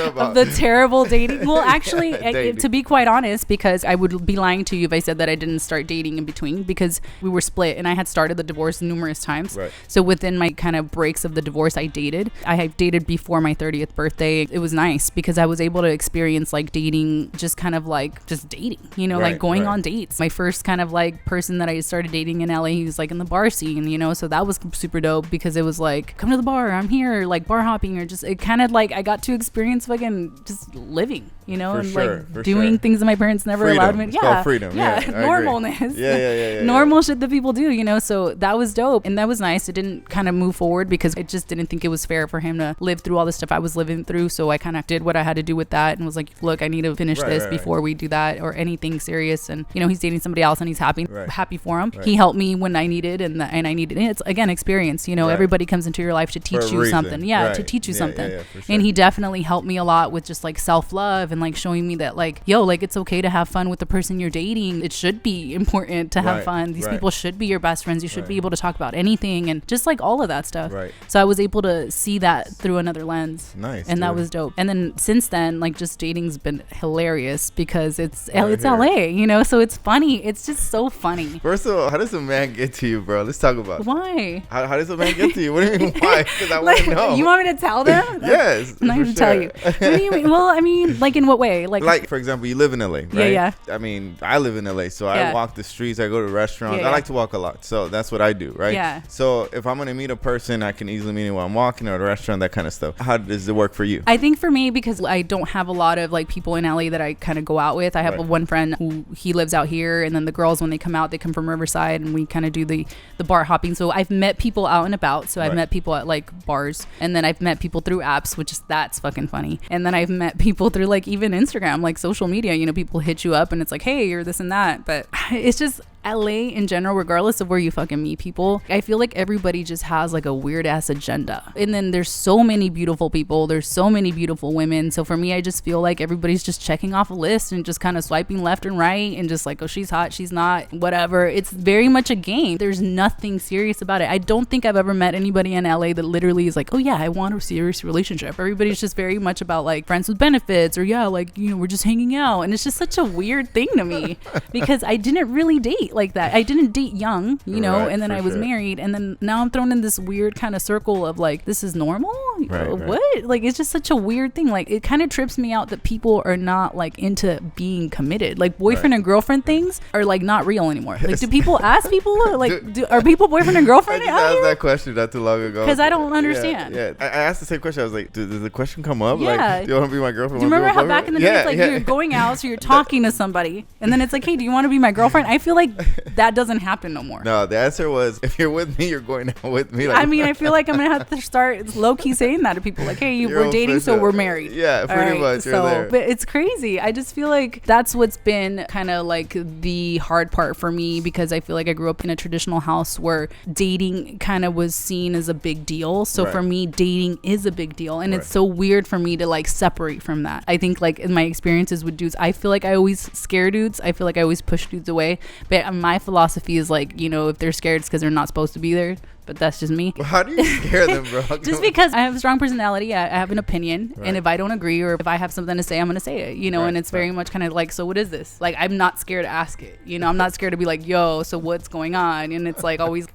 about the terrible dating. Well, actually, to be quite honest, because I would be lying to you if I said that I didn't start dating in between because we were split and I had started the divorce numerous times. Right. So within my kind of breaks of the divorce, I dated. I had dated before my 30th birthday. It was nice because I was able to experience like dating, just kind of like just dating, you know, like going on dates. My first kind of like person that I started dating in LA, he was like in the bar scene, you know, so that was super dope because it was like, come to the bar, I'm here, like bar hopping, or just it kind of like I got to experience fucking just living, you know, and doing things that my parents never allowed me. It's called freedom. Yeah, normalness. Yeah. Normal shit that people do, you know. So that was dope, and that was nice. It didn't kind of move forward because I just didn't think it was fair for him to live through all the stuff I was living through. So I kind of did what I had to do with that, and was like, look, I need to finish this before we do that or anything serious. And you know, he's dating somebody else, and he's happy for him. He helped me when I needed, and I needed. And it's again experience. You know, everybody comes into your life to teach you something. Yeah, to teach you something. Sure. And he definitely helped me a lot with just like self-love and like showing me that like, yo, like it's okay to have fun with the person you're dating. It should be important to have fun. These people should be your best friends. You should be able to talk about anything and just like all of that stuff. So I was able to see that through another lens. Nice. And that was dope. And then since then, like just dating's been hilarious because it's LA, you know, so it's funny. It's just so funny. First of all, how does a man get to you, bro? Let's talk about why. How does a man get to you? What do you mean why? Because I want to know. You want me to tell them? Yes. I'm not going to tell you. What do you mean? Well, I mean, like in what way? Like for example, you live in LA, right? Yeah. I mean, I live in LA, so I walk the streets, I go to restaurants. I like to walk a lot, so that's what I do, right? Yeah. So if I'm gonna meet a person, I can easily meet him while I'm walking or at a restaurant, that kind of stuff. How does it work for you? I think for me, because I don't have a lot of like people in LA that I kind of go out with. I have one friend who he lives out here, and then the girls, when they come out, they come from Riverside, and we kind of do the bar hopping. So I've met people out and about. So I've met people at like bars, and then I've met people through apps, which is that's fucking funny. And then I've met people through like even Instagram, like social media. You know, people hit you up and it's like, hey, you're this and that. But it's just, LA in general, regardless of where you fucking meet people, I feel like everybody just has like a weird ass agenda. And then there's so many beautiful people, there's so many beautiful women. So for me, I just feel like everybody's just checking off a list and just kind of swiping left and right and just like, oh, she's hot, she's not, whatever. It's very much a game. There's nothing serious about it. I don't think I've ever met anybody in LA that literally is like, oh yeah, I want a serious relationship. Everybody's just very much about like friends with benefits, or yeah, like, you know, we're just hanging out. And it's just such a weird thing to me because I didn't really date like that. I didn't date young, you know, right, and then I was married, and then now I'm thrown in this weird kind of circle of like, this is normal? What? Like, it's just such a weird thing. Like, it kind of trips me out that people are not like into being committed. Like, boyfriend and girlfriend things are like not real anymore. Like, do people ask people like, are people boyfriend and girlfriend? I just asked that question not too long ago because I don't understand. Yeah, I asked the same question. I was like, does the question come up? Yeah. Like, do you want to be my girlfriend? Do you remember how back in the day, it's like you're going out, so you're talking to somebody, and then it's like, hey, do you want to be my girlfriend? I feel like that doesn't happen no more. No, the answer was, if you're with me, you're going out with me. Like, I mean, I feel like I'm gonna have to start low key saying that to people, like, hey, we're dating, so we're married. Yeah, pretty much. You're there. But it's crazy. I just feel like that's what's been kind of like the hard part for me, because I feel like I grew up in a traditional house where dating kind of was seen as a big deal. So for me, dating is a big deal, and it's so weird for me to like separate from that. I think like in my experiences with dudes, I feel like I always scare dudes. I feel like I always push dudes away. But my philosophy is like, you know, if they're scared, it's because they're not supposed to be there. But that's just me. How do you scare them, bro? Just because I have a strong personality, I have an opinion, and if I don't agree, or if I have something to say, I'm gonna say it, you know. And it's very much kind of like, so what is this? Like, I'm not scared to ask it, you know. I'm not scared to be like, yo, so what's going on? And it's like always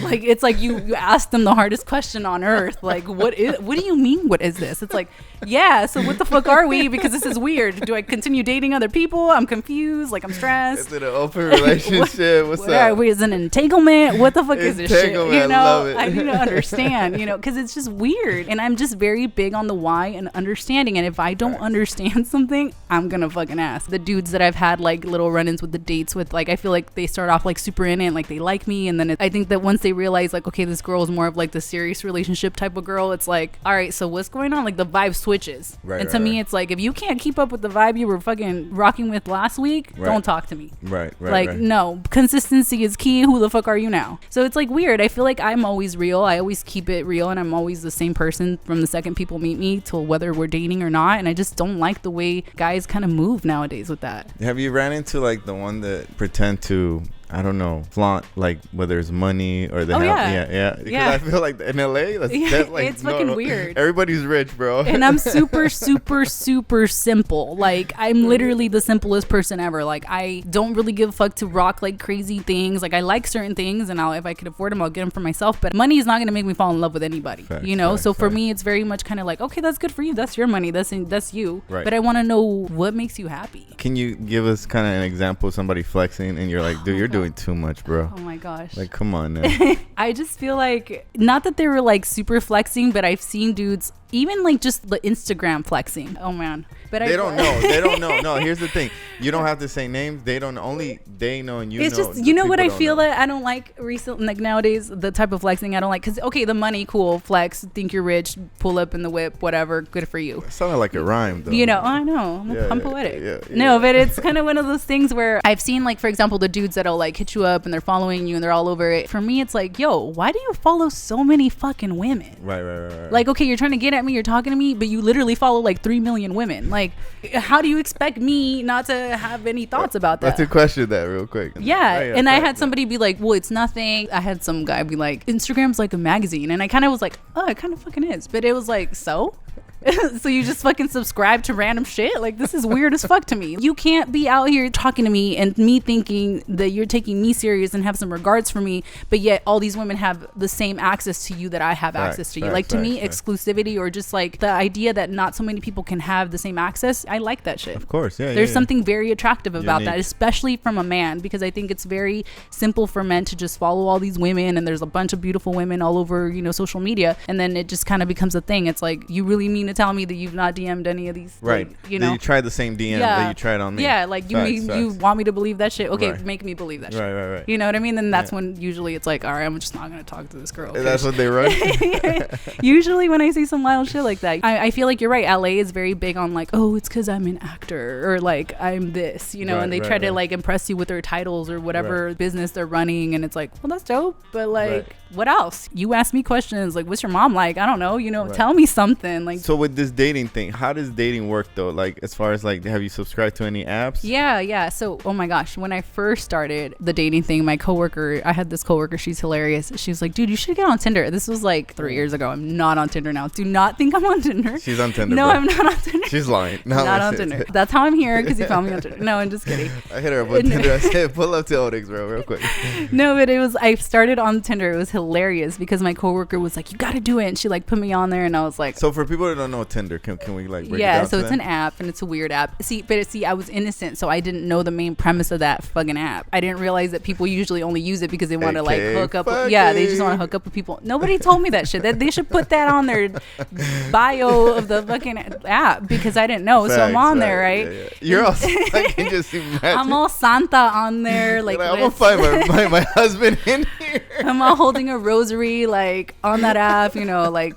like, it's like you ask them the hardest question on earth, like, what do you mean, what is this? It's like, yeah, so what the fuck are we? Because this is weird. Do I continue dating other people? I'm confused, like, I'm stressed. Is it an open relationship? What's up? Is it an entanglement? What the fuck is this shit? You know, I love it. I need to understand, you know, because it's just weird. And I'm just very big on the why and understanding. And if I don't understand something, I'm gonna fucking ask. The dudes that I've had like little run-ins with, the dates with, like, I feel like they start off like super in it, like they like me, and then I think that once they realize like, okay, this girl is more of like the serious relationship type of girl, it's like, all right, so what's going on? Like, the vibe switches. And to me, it's like, if you can't keep up with the vibe you were fucking rocking with last week, don't talk to me. No, consistency is key. Who the fuck are you now? So it's like weird. I feel like I'm always real. I always keep it real, and I'm always the same person from the second people meet me till whether we're dating or not. And I just don't like the way guys kind of move nowadays with that. Have you ran into like the one that pretend to, I don't know, flaunt, like, whether it's money or the because I feel like in LA, that's like, it's fucking weird. Everybody's rich, bro. And I'm super simple. Like, I'm literally the simplest person ever. Like, I don't really give a fuck to rock like crazy things. Like, I like certain things, and if I could afford them, I'll get them for myself. But money is not gonna make me fall in love with anybody. You know. So for me, it's very much kind of like, okay, that's good for you. That's your money. That's you. Right. But I want to know what makes you happy. Can you give us kind of an example of somebody flexing, and you're like, dude, you're doing too much, bro? Oh my gosh. Like, come on now. I just feel like, not that they were like super flexing, but I've seen dudes even like just the Instagram flexing. Oh man. But they don't know. No, here's the thing. You don't have to say names. They don't. Only they know, and it's know. It's just, you know what I feel that I don't like recently, like nowadays, the type of flexing I don't like. Because, okay, the money, cool, flex, think you're rich, pull up in the whip, whatever, good for you. It sounded like a rhyme, though. You know, I know. I'm poetic. No, but it's kind of one of those things where I've seen, like, for example, the dudes that'll like hit you up and they're following you and they're all over it. For me, it's like, yo, why do you follow so many fucking women? Right. Like, okay, you're trying to get at me, you're talking to me, but you literally follow like 3 million women. Like, how do you expect me not to have any thoughts about that? Let's question that real quick. And I had somebody be like, well, it's nothing. I had some guy be like, Instagram's like a magazine. And I kind of was like, oh, it kind of fucking is. But it was like, so? So you just fucking subscribe to random shit? Like, this is weird as fuck to me. You can't be out here talking to me and me thinking that you're taking me serious and have some regards for me, but yet all these women have the same access to you that I have access to you. Like, to me, exclusivity, or just like the idea that not so many people can have the same access, I like that shit. Of course, There's something very attractive about that, especially from a man, because I think it's very simple for men to just follow all these women, and there's a bunch of beautiful women all over, you know, social media, and then it just kind of becomes a thing. It's like, you really mean to tell me that you've not DM'd any of these? Right. Like, you know, you tried the same DM that you tried on me. Yeah, like you want me to believe that shit? Okay, make me believe that shit. Right. You know what I mean? Then that's when usually it's like, all right, I'm just not gonna talk to this girl. That's what they run. Usually when I see some wild shit like that, I feel like you're right. LA is very big on like, oh, it's because I'm an actor or like I'm this, you know, and they try to like impress you with their titles or whatever business they're running, and it's like, well, that's dope, but like, what else? You ask me questions like, what's your mom like? I don't know, you know, tell me something. Like, so with this dating thing, how does dating work though? Like, as far as like, have you subscribed to any apps? Yeah. So, oh my gosh, when I first started the dating thing, my coworker, I had this coworker, she's hilarious. She was like, dude, you should get on Tinder. This was like 3 years ago. I'm not on Tinder now. Do not think I'm on Tinder. She's on Tinder. No, bro. I'm not on Tinder. She's lying. No, not on Tinder. That's how I'm here, because you found me on Tinder. No, I'm just kidding. I hit her up on Tinder. I said, pull up to Odex, bro, real quick. No, but I started on Tinder. It was hilarious because my coworker was like, you got to do it. And she like put me on there, and I was like. So for people that don't know Tinder, can we like break it down? Yeah, so it's an app, and it's a weird app. See, I was innocent, so I didn't know the main premise of that fucking app. I didn't realize that people usually only use it because they want to like hook up. Yeah, they just want to hook up with people. Nobody told me that shit. That they should put that on their bio of the fucking app, because I didn't know. So I'm on there, right? Yeah. You're all I can just imagine. I'm all Santa on there, like I'm gonna find my husband in here. I'm all holding a rosary, like on that app, you know, like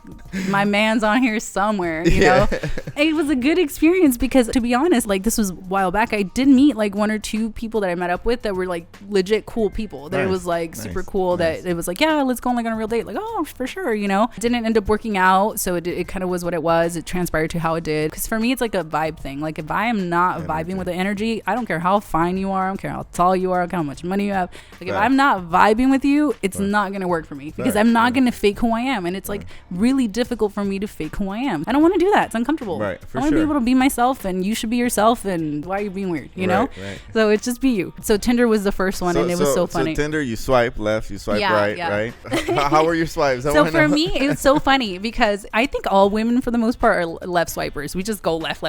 my man's on here somewhere, you know. It was a good experience because, to be honest, like this was a while back, I did meet like 1 or 2 people that I met up with that were like legit cool people. That it was like super cool. That it was like, yeah, let's go on like on a real date. Like, oh, for sure, you know. It didn't end up working out, so it kind of was what it was. It transpired to how it did. Because for me, it's like a vibe thing. Like if I am not vibing with the energy, I don't care how fine you are, I don't care how tall you are, I don't care how much money you have. Like if I'm not vibing with you, it's not gonna work for me, because I'm not gonna fake who I am, and it's like really difficult for me to fake who I am. I don't want to do that. It's uncomfortable. Right. I want to be able to be myself, and you should be yourself. And why are you being weird? You know. Right. So it's just be you. So Tinder was the first one, and it was so funny. So Tinder, you swipe left, you swipe right. How were your swipes? So for me, it was so funny because I think all women, for the most part, are left swipers. We just go left,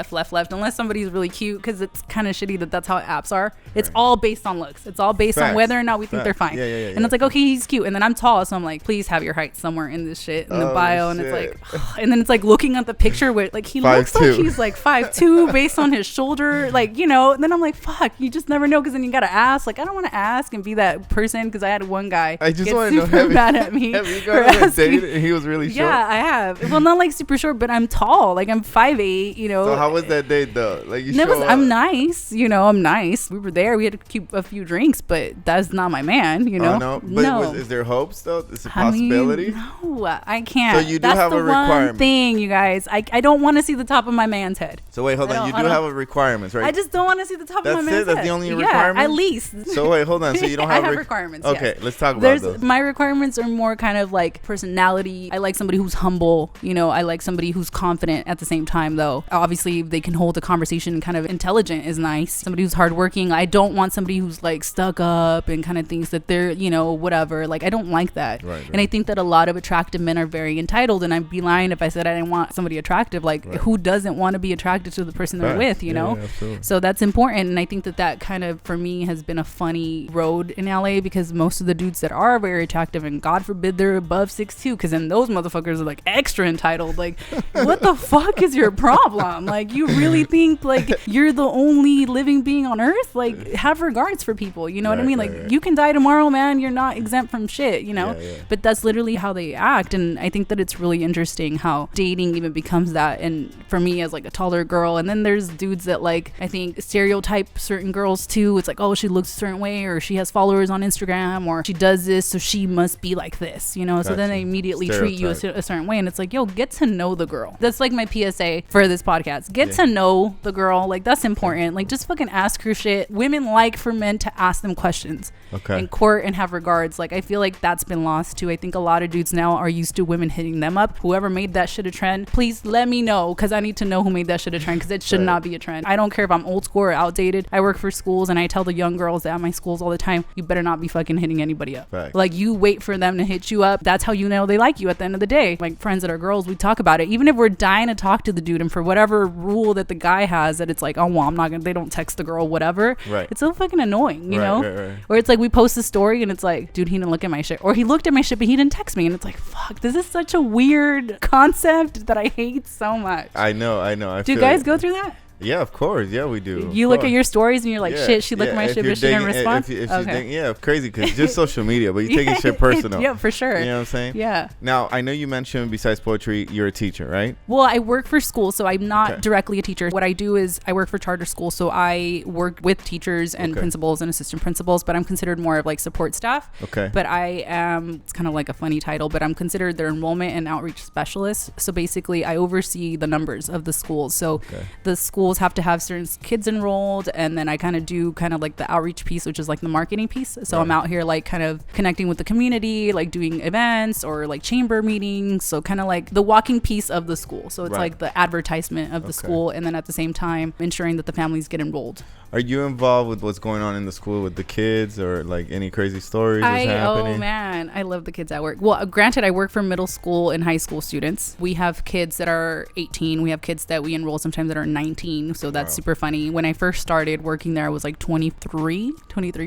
unless somebody's really cute, because it's kind of shitty that that's how apps are. It's all based on looks. It's all based on whether or not we think they're fine. And it's like, okay, he's cute, and then I'm tall, so I'm like, please have your height somewhere in this shit in the bio, and it's like, and then it's like looking at the picture where like he looks like he's like 5'2" based on his shoulder, like, you know. And then I'm like, fuck, you just never know, because then you gotta ask. Like, I don't want to ask and be that person, because I had one guy I just get super mad at me. Have you gone on a date and he was really short? Yeah, I have. Well, not like super short, but I'm tall. Like I'm 5'8", you know. So how was that date though? Like I'm nice, you know. I'm nice. We were there. We had to keep a few drinks, but that's not my man, you know. Oh, no, but is there hopes though? Is a possibility? No, I can't. So you do have a requirement. That's the one thing, you guys. I don't want to see the top of my man's head. So wait, hold on. You do have a requirements, right? I just don't want to see the top of my man's head. That's the only requirement? Yeah, at least. So wait, hold on. So you don't have I have requirements. Okay, yes. let's talk about those. My requirements are more kind of like personality. I like somebody who's humble, you know. I like somebody who's confident at the same time, though. Obviously, they can hold a conversation. Kind of intelligent is nice. Somebody who's hardworking. I don't want somebody who's like stuck up and kind of thinks that they're, you know, whatever. Like, I don't like that. Right. And I think that a lot of attractive men are very entitled, and I'd be lying if I said I didn't want somebody attractive. Like, who doesn't want to be attracted to the person they're with, you know? Yeah, so that's important. And I think that kind of, for me, has been a funny road in LA, because most of the dudes that are very attractive, and God forbid they're above 6'2", because then those motherfuckers are like extra entitled. Like, what the fuck is your problem? Like, you really think like you're the only living being on earth? Like, have regards for people, you know what I mean? Like, you can die tomorrow, man. You're not exempt from shit, you know? But that's literally how they act. And I think that it's really interesting how dating even becomes that. And for me, as like a taller girl, and then there's dudes that like, I think, stereotype certain girls too. It's like, oh, she looks a certain way, or she has followers on Instagram, or she does this, so she must be like this, you know? So then they immediately treat you a certain way, and it's like, yo, get to know the girl. That's like my PSA for this podcast. Get to know the girl. Like, that's important. Like, just fucking ask her shit. Women like for men to ask them questions in court and have regards. Like, I feel like that's been lost too. I think a lot of dudes now are used to women hitting them up. Whoever made that shit a trend, please let me know, because I need to know who made that shit a trend, because it should not be a trend. I don't care if I'm old school or outdated. I work for schools, and I tell the young girls at my schools all the time, you better not be fucking hitting anybody up. Like, you wait for them to hit you up. That's how you know they like you at the end of the day. Like, friends that are girls, we talk about it. Even if we're dying to talk to the dude, and for whatever rule that the guy has, that it's like, oh, well, I'm not gonna, they don't text the girl, whatever. It's so fucking annoying, you know? Or it's like, we post a story and it's like, dude, he didn't look at my shit, or he looked at my shit but he didn't text me, and it's like, fuck, this is such a weird weird concept that I hate so much. I know. Do you guys go through that? Yeah, of course. Yeah, we do. You look at your stories and you're like, shit, she looked at my shit, but she didn't respond? Yeah, crazy, because just social media, but you take your shit personal. Yeah, for sure. You know what I'm saying? Yeah. Now, I know you mentioned besides poetry, you're a teacher, right? Well, I work for school, so I'm not directly a teacher. What I do is I work for charter school, so I work with teachers and principals and assistant principals, but I'm considered more of like support staff. Okay. But I am, it's kind of like a funny title, but I'm considered their enrollment and outreach specialist. So basically, I oversee the numbers of the schools. So the schools have to have certain kids enrolled, and then I kind of do kind of like the outreach piece, which is like the marketing piece. So I'm out here like kind of connecting with the community, like doing events or like chamber meetings, so kind of like the walking piece of the school. So it's like the advertisement of the school, and then at the same time ensuring that the families get enrolled. Are you involved with what's going on in the school with the kids, or like any crazy stories that's happening? Oh man, I love the kids at work. Well, granted, I work for middle school and high school students. We have kids that are 18. We have kids that we enroll sometimes that are 19. So that's super funny. When I first started working there, I was like 23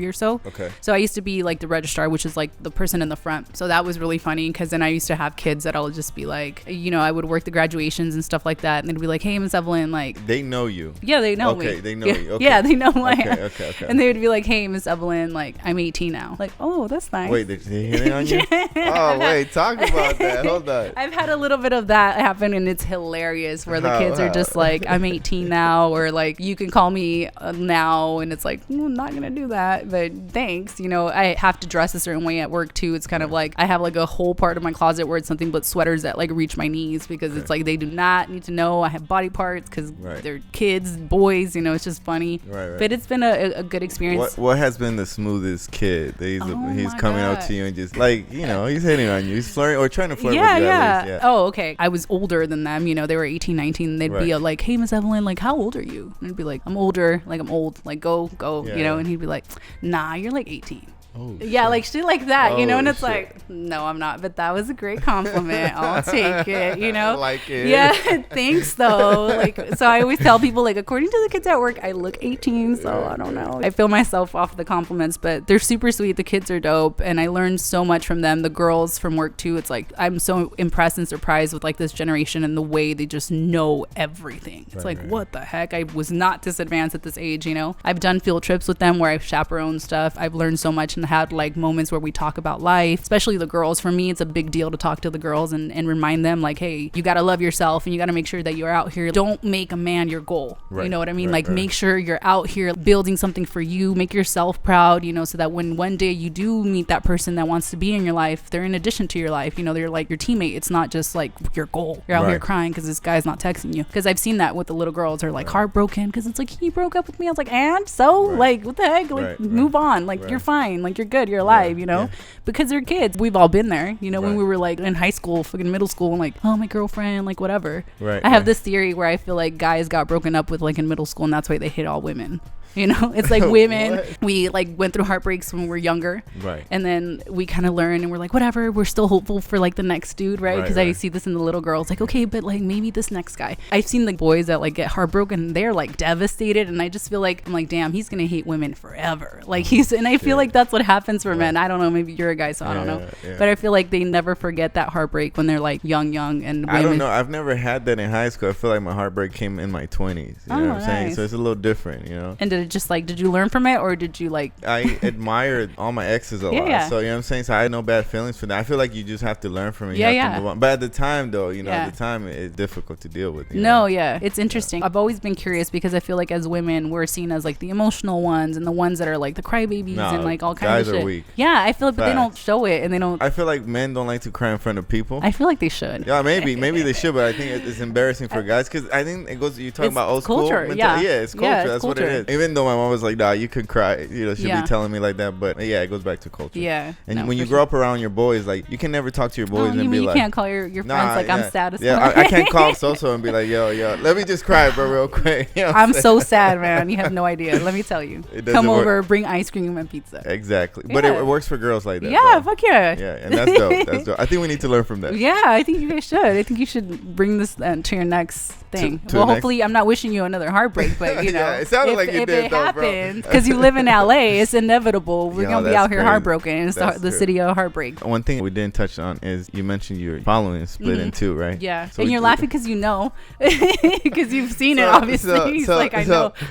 or so. Okay. So I used to be like the registrar, which is like the person in the front. So that was really funny, because then I used to have kids that I'll just be like, you know, I would work the graduations and stuff like that. And they'd be like, hey, Miss Evelyn, like. They know you. Yeah, they know me. Okay, they know you. Okay. Yeah, they know who I am. Okay. And they would be like, hey, Miss Evelyn, like, I'm 18 now. Like, oh, that's nice. Wait, did they hit it on you? Oh, wait, talk about that. Hold on. I've had a little bit of that happen, and it's hilarious, where the kids are just like, I'm 18 now, or like, you can call me now, and it's like, I'm not gonna do that, but thanks. You know, I have to dress a certain way at work too. It's kind of like I have like a whole part of my closet where it's something but sweaters that like reach my knees, because it's like they do not need to know I have body parts, because they're kids, boys, you know. It's just funny. But it's been a good experience. What has been the smoothest kid? He's coming up to you and just like, you know, he's hitting on you, he's flirting or trying to flirt with you at least. Oh, okay. I was older than them, you know. They were 18, 19, and they'd be like, hey, Miss Evelyn, like, how old are you? And I'd be like, I'm older, like, I'm old, like, go, you know. And he'd be like, nah, you're like 18. Oh, yeah, shit. Like shit like that, you know. And it's like, no, I'm not, but that was a great compliment. I'll take it, you know. I like it. Yeah, thanks though. Like, so I always tell people, like, according to the kids at work, I look 18, so I don't know. I feel myself off the compliments, but they're super sweet. The kids are dope, and I learned so much from them. The girls from work too. It's like I'm so impressed and surprised with like this generation and the way they just know everything. It's what the heck? I was not this advanced at this age, you know. I've done field trips with them where I've chaperoned stuff. I've learned so much and had like moments where we talk about life, especially the girls. For me, it's a big deal to talk to the girls and remind them like, hey, you got to love yourself, and you got to make sure that you're out here. Don't make a man your goal. You know what I mean? Make sure you're out here building something for you. Make yourself proud, you know, so that when one day you do meet that person that wants to be in your life, they're in addition to your life. You know, they're like your teammate. It's not just like your goal. You're out here crying because this guy's not texting you. Because I've seen that with the little girls. They're like heartbroken because it's like, he broke up with me. I was like, and so like, what the heck? Like, move on. Like, you're fine. Like, you're good. You're alive, you know, because they're kids. We've all been there, you know, when we were like in high school, fucking middle school, and like, oh, my girlfriend, like whatever. I have this theory where I feel like guys got broken up with like in middle school, and that's why they hit all women. You know, it's like women, we like went through heartbreaks when we were younger. And then we kind of learn and we're like, whatever, we're still hopeful for like the next dude, right? Because I see this in the little girls, like, okay, but like maybe this next guy. I've seen the boys that like get heartbroken, they're like devastated. And I just feel like, I'm like, damn, he's going to hate women forever. Like and I feel like that's what happens for men. I don't know, maybe you're a guy, so I don't know. But I feel like they never forget that heartbreak when they're like young and women. I don't know. I've never had that in high school. I feel like my heartbreak came in my 20s. You know what I'm saying? So it's a little different, you know? And did it just like, did you learn from it, or did you like? I admired all my exes a lot. So you know what I'm saying? So I had no bad feelings for that. I feel like you just have to learn from it. You have to move on. But at the time though, you know, at the time it's difficult to deal with. It's interesting. I've always been curious because I feel like as women we're seen as like the emotional ones and the ones that are like the crybabies and like all kinds of shit. Guys are weak. Yeah, I feel like, but they don't show it, and they don't. I feel like men don't like to cry in front of people. I feel like they should. Yeah, maybe they should, but I think it's embarrassing for guys, because I think it goes. You talking about old culture, school? It's culture. That's what it is. Even though my mom was like, nah, you could cry. You know, she'd be telling me like that, but yeah, it goes back to culture. And when you grow up around your boys, like you can never talk to your boys and be like, you can't call your friends like, I'm sad as fuck. I can't call so and be like, yo, let me just cry, bro, real quick. You know I'm so sad, man. You have no idea. Let me tell you. Come over, bring ice cream and pizza. Exactly. But it works for girls like that. Yeah, fuck yeah. Yeah, and that's dope. I think we need to learn from that. Yeah, I think you guys should. I think you should bring this to your next thing. Well, hopefully I'm not wishing you another heartbreak, but you know, yeah, it sounded like you did, it happens, because you live in LA, it's inevitable. We're gonna be out here heartbroken. It's the city of heartbreak. One thing we didn't touch on is you mentioned your following is split in two, right? Yeah, so and you're laughing because you know, because you've seen it, obviously.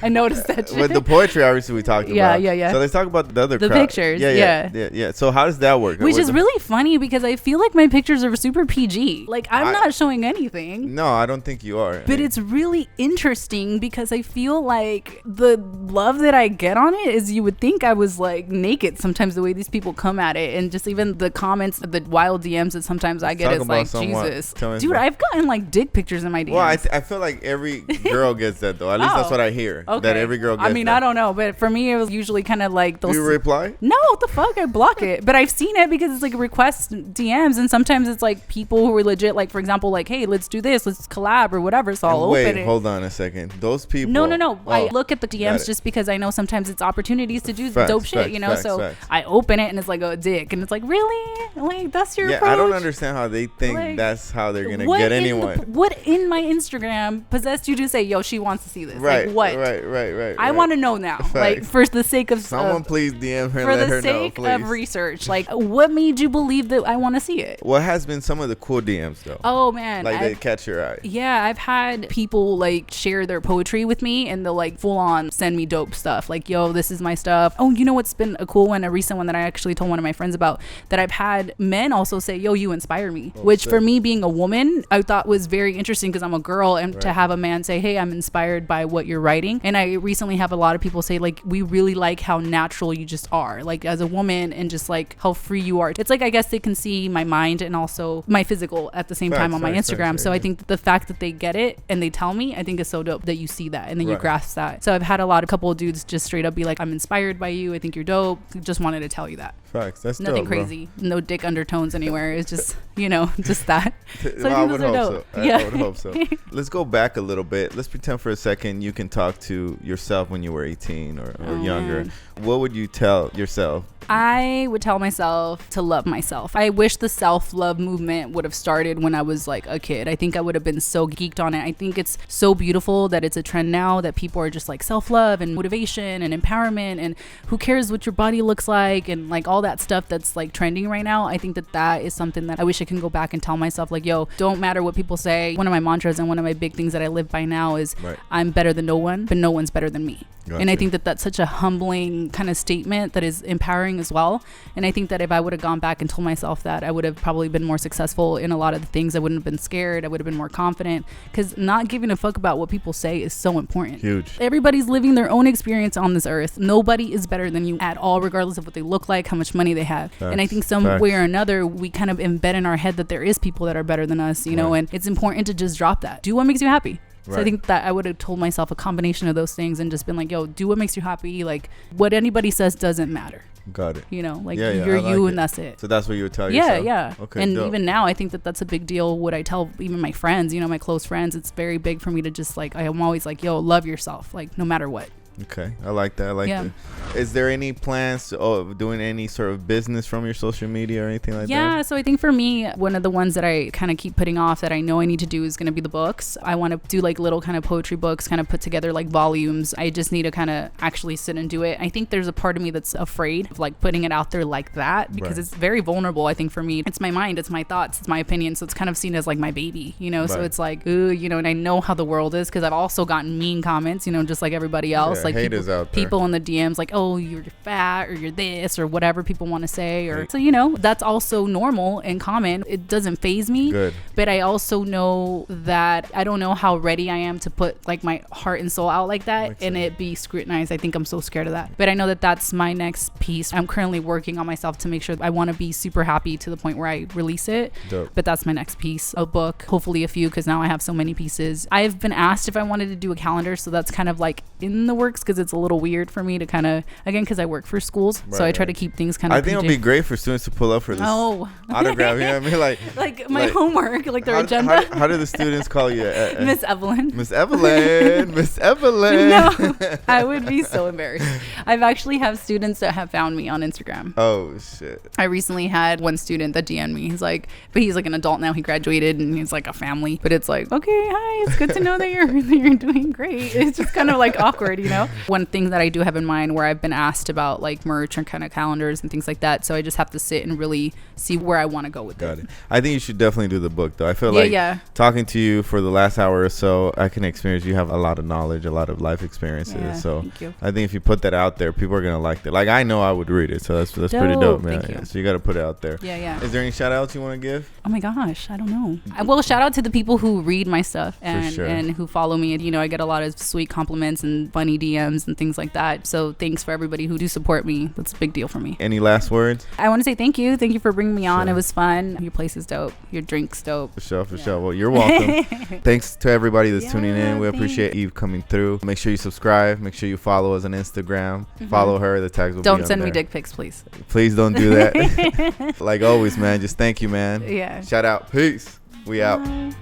I noticed that shit. With the poetry, obviously, we talked about. Yeah. So let's talk about the other pictures. Yeah. So how does that work? Which is really funny because I feel like my pictures are super PG. Like I'm not showing anything. No, I don't think you are. But it's really interesting because I feel like the love that I get on it is, you would think I was like naked sometimes, the way these people come at it, and just even the comments, the wild DMs that sometimes I get is like, Jesus, dude, I've gotten like dick pictures in my DMs. Well, I feel like every girl gets that though. At least that's what I hear. Okay. That every girl gets. I mean, that. I don't know, but for me, it was usually kind of like those. Do you reply? No, what the fuck? I block it. But I've seen it because it's like request DMs, and sometimes it's like people who are legit, like for example, like, hey, let's do this, let's collab or whatever. So I'll open it. Wait, hold on a second. Those people. No. Oh, I look at the DMs just because I know sometimes it's opportunities to do dope shit, you know. So I open it and it's like a dick, and it's like, really, like that's your approach? I don't understand how they think like, that's how they're gonna get anyone. What in my Instagram possessed you to say, yo, she wants to see this? Right. Like what? Right. I want to know now. Facts. Like for the sake of someone, please DM her. For the sake of research, like what made you believe that I want to see it? What has been some of the cool DMs though? Oh man, like they catch your eye. Yeah, I've had people like share their poetry with me, and they'll like full on send me dope stuff. Like, yo, this is my stuff. Oh, you know what's been a cool one, a recent one that I actually told one of my friends about, that I've had men also say, yo, you inspire me. Which for me, being a woman, I thought was very interesting because I'm a girl, and to have a man say, hey, I'm inspired by what you're writing. And I recently have a lot of people say, like, we really like how natural you just are, like as a woman, and just like how free you are. It's like, I guess they can see my mind and also my physical at the same time on my Instagram. So I think that the fact that they get it and they tell me, I think is so dope that you see that and then you grasp that. So I've had a couple of dudes just straight up be like, I'm inspired by you, I think you're dope, just wanted to tell you that. Facts. That's nothing dope, crazy, no dick undertones anywhere. It's just, you know, just that. So well, I would hope so. I would hope so. Let's go back a little bit. Let's pretend for a second you can talk to yourself when you were 18 or younger. Man. What would you tell yourself? I would tell myself to love myself. I wish the self-love movement would have started when I was like a kid. I think I would have been so geeked on it. I think it's so beautiful that it's a trend now that people are just like self-love and motivation and empowerment, and who cares what your body looks like, and like all that stuff that's like trending right now. I think that that is something that I wish I can go back and tell myself, like, yo, don't matter what people say. One of my mantras and one of my big things that I live by now is I'm better than no one, but no one's better than me. Gotcha. And I think that that's such a humbling kind of statement that is empowering as well. And I think that if I would have gone back and told myself that, I would have probably been more successful in a lot of the things. I wouldn't have been scared. I would have been more confident, because not giving a fuck about what people say is so important. Huge. Everybody's living their own experience on this earth. Nobody is better than you at all, regardless of what they look like, how much money they have. Facts. And I think some way or another, we kind of embed in our head that there is people that are better than us, you know, and it's important to just drop that. Do what makes you happy. So I think that I would have told myself a combination of those things and just been like, yo, do what makes you happy. Like, what anybody says doesn't matter. Got it. You know, like you're you and that's it. So that's what you would tell yourself? Yeah. Okay, and dope. Even now, I think that that's a big deal. What I tell even my friends, you know, my close friends, it's very big for me to just like, I'm always like, yo, love yourself, like no matter what. Okay, I like that. I like that. Is there any plans of doing any sort of business from your social media or anything like that? Yeah, so I think for me, one of the ones that I kind of keep putting off that I know I need to do is going to be the books. I want to do like little kind of poetry books, kind of put together like volumes. I just need to kind of actually sit and do it. I think there's a part of me that's afraid of like putting it out there like that, because it's very vulnerable. I think for me, it's my mind, it's my thoughts, it's my opinion. So it's kind of seen as like my baby, you know? So it's like, ooh, you know, and I know how the world is, because I've also gotten mean comments, you know, just like everybody else. Like haters out there. People in the DMs like, oh, you're fat, or you're this, or whatever people want to say, or so, you know, that's also normal and common. It doesn't faze me. Good. But I also know that I don't know how ready I am to put like my heart and soul out like that and it be scrutinized. I think I'm so scared of that. But I know that that's my next piece. I'm currently working on myself to make sure I want to be super happy to the point where I release it. Dope. But that's my next piece, a book, hopefully a few, because now I have so many pieces. I've been asked if I wanted to do a calendar, so that's kind of like in the works books because it's a little weird for me to kind of, again, because I work for schools, so I try to keep things kind of I think it'll be great for students to pull up for this autograph. You know what I mean? Like my homework, like their agenda. How do the students call you? Miss Evelyn. Miss Evelyn. Miss Evelyn. No, I would be so embarrassed. I've actually have students that have found me on Instagram. Oh shit. I recently had one student that DM'd me. He's like an adult now. He graduated and he's like a family. But it's like, okay, hi, it's good to know that you're doing great. It's just kind of like awkward, you know? One thing that I do have in mind where I've been asked about like merch and kind of calendars and things like that. So I just have to sit and really see where I want to go with it. Got it. I think you should definitely do the book though. I feel like talking to you for the last hour or so, I can experience you have a lot of knowledge, a lot of life experiences. Yeah, so thank you. I think if you put that out there, people are gonna like it. Like I know I would read it, so that's pretty dope, man. Thank you. So you got to put it out there. Yeah. Is there any shout outs you want to give? Oh my gosh, I don't know. Well, shout out to the people who read my stuff and who follow me. You know, I get a lot of sweet compliments and funny DMs and things like that. So thanks for everybody who do support me. That's a big deal for me. Any last words? I want to say thank you. Thank you for bringing me on. It was fun. Your place is dope. Your drink's dope. For sure. Well, you're welcome. Thanks to everybody that's tuning in. We appreciate you coming through. Make sure you subscribe. Make sure you follow us on Instagram. Follow her. The tags will be on there. Don't send me dick pics, please. Please don't do that. Like always, man. Just thank you, man. Yeah. Shout out. Peace. We out. Bye.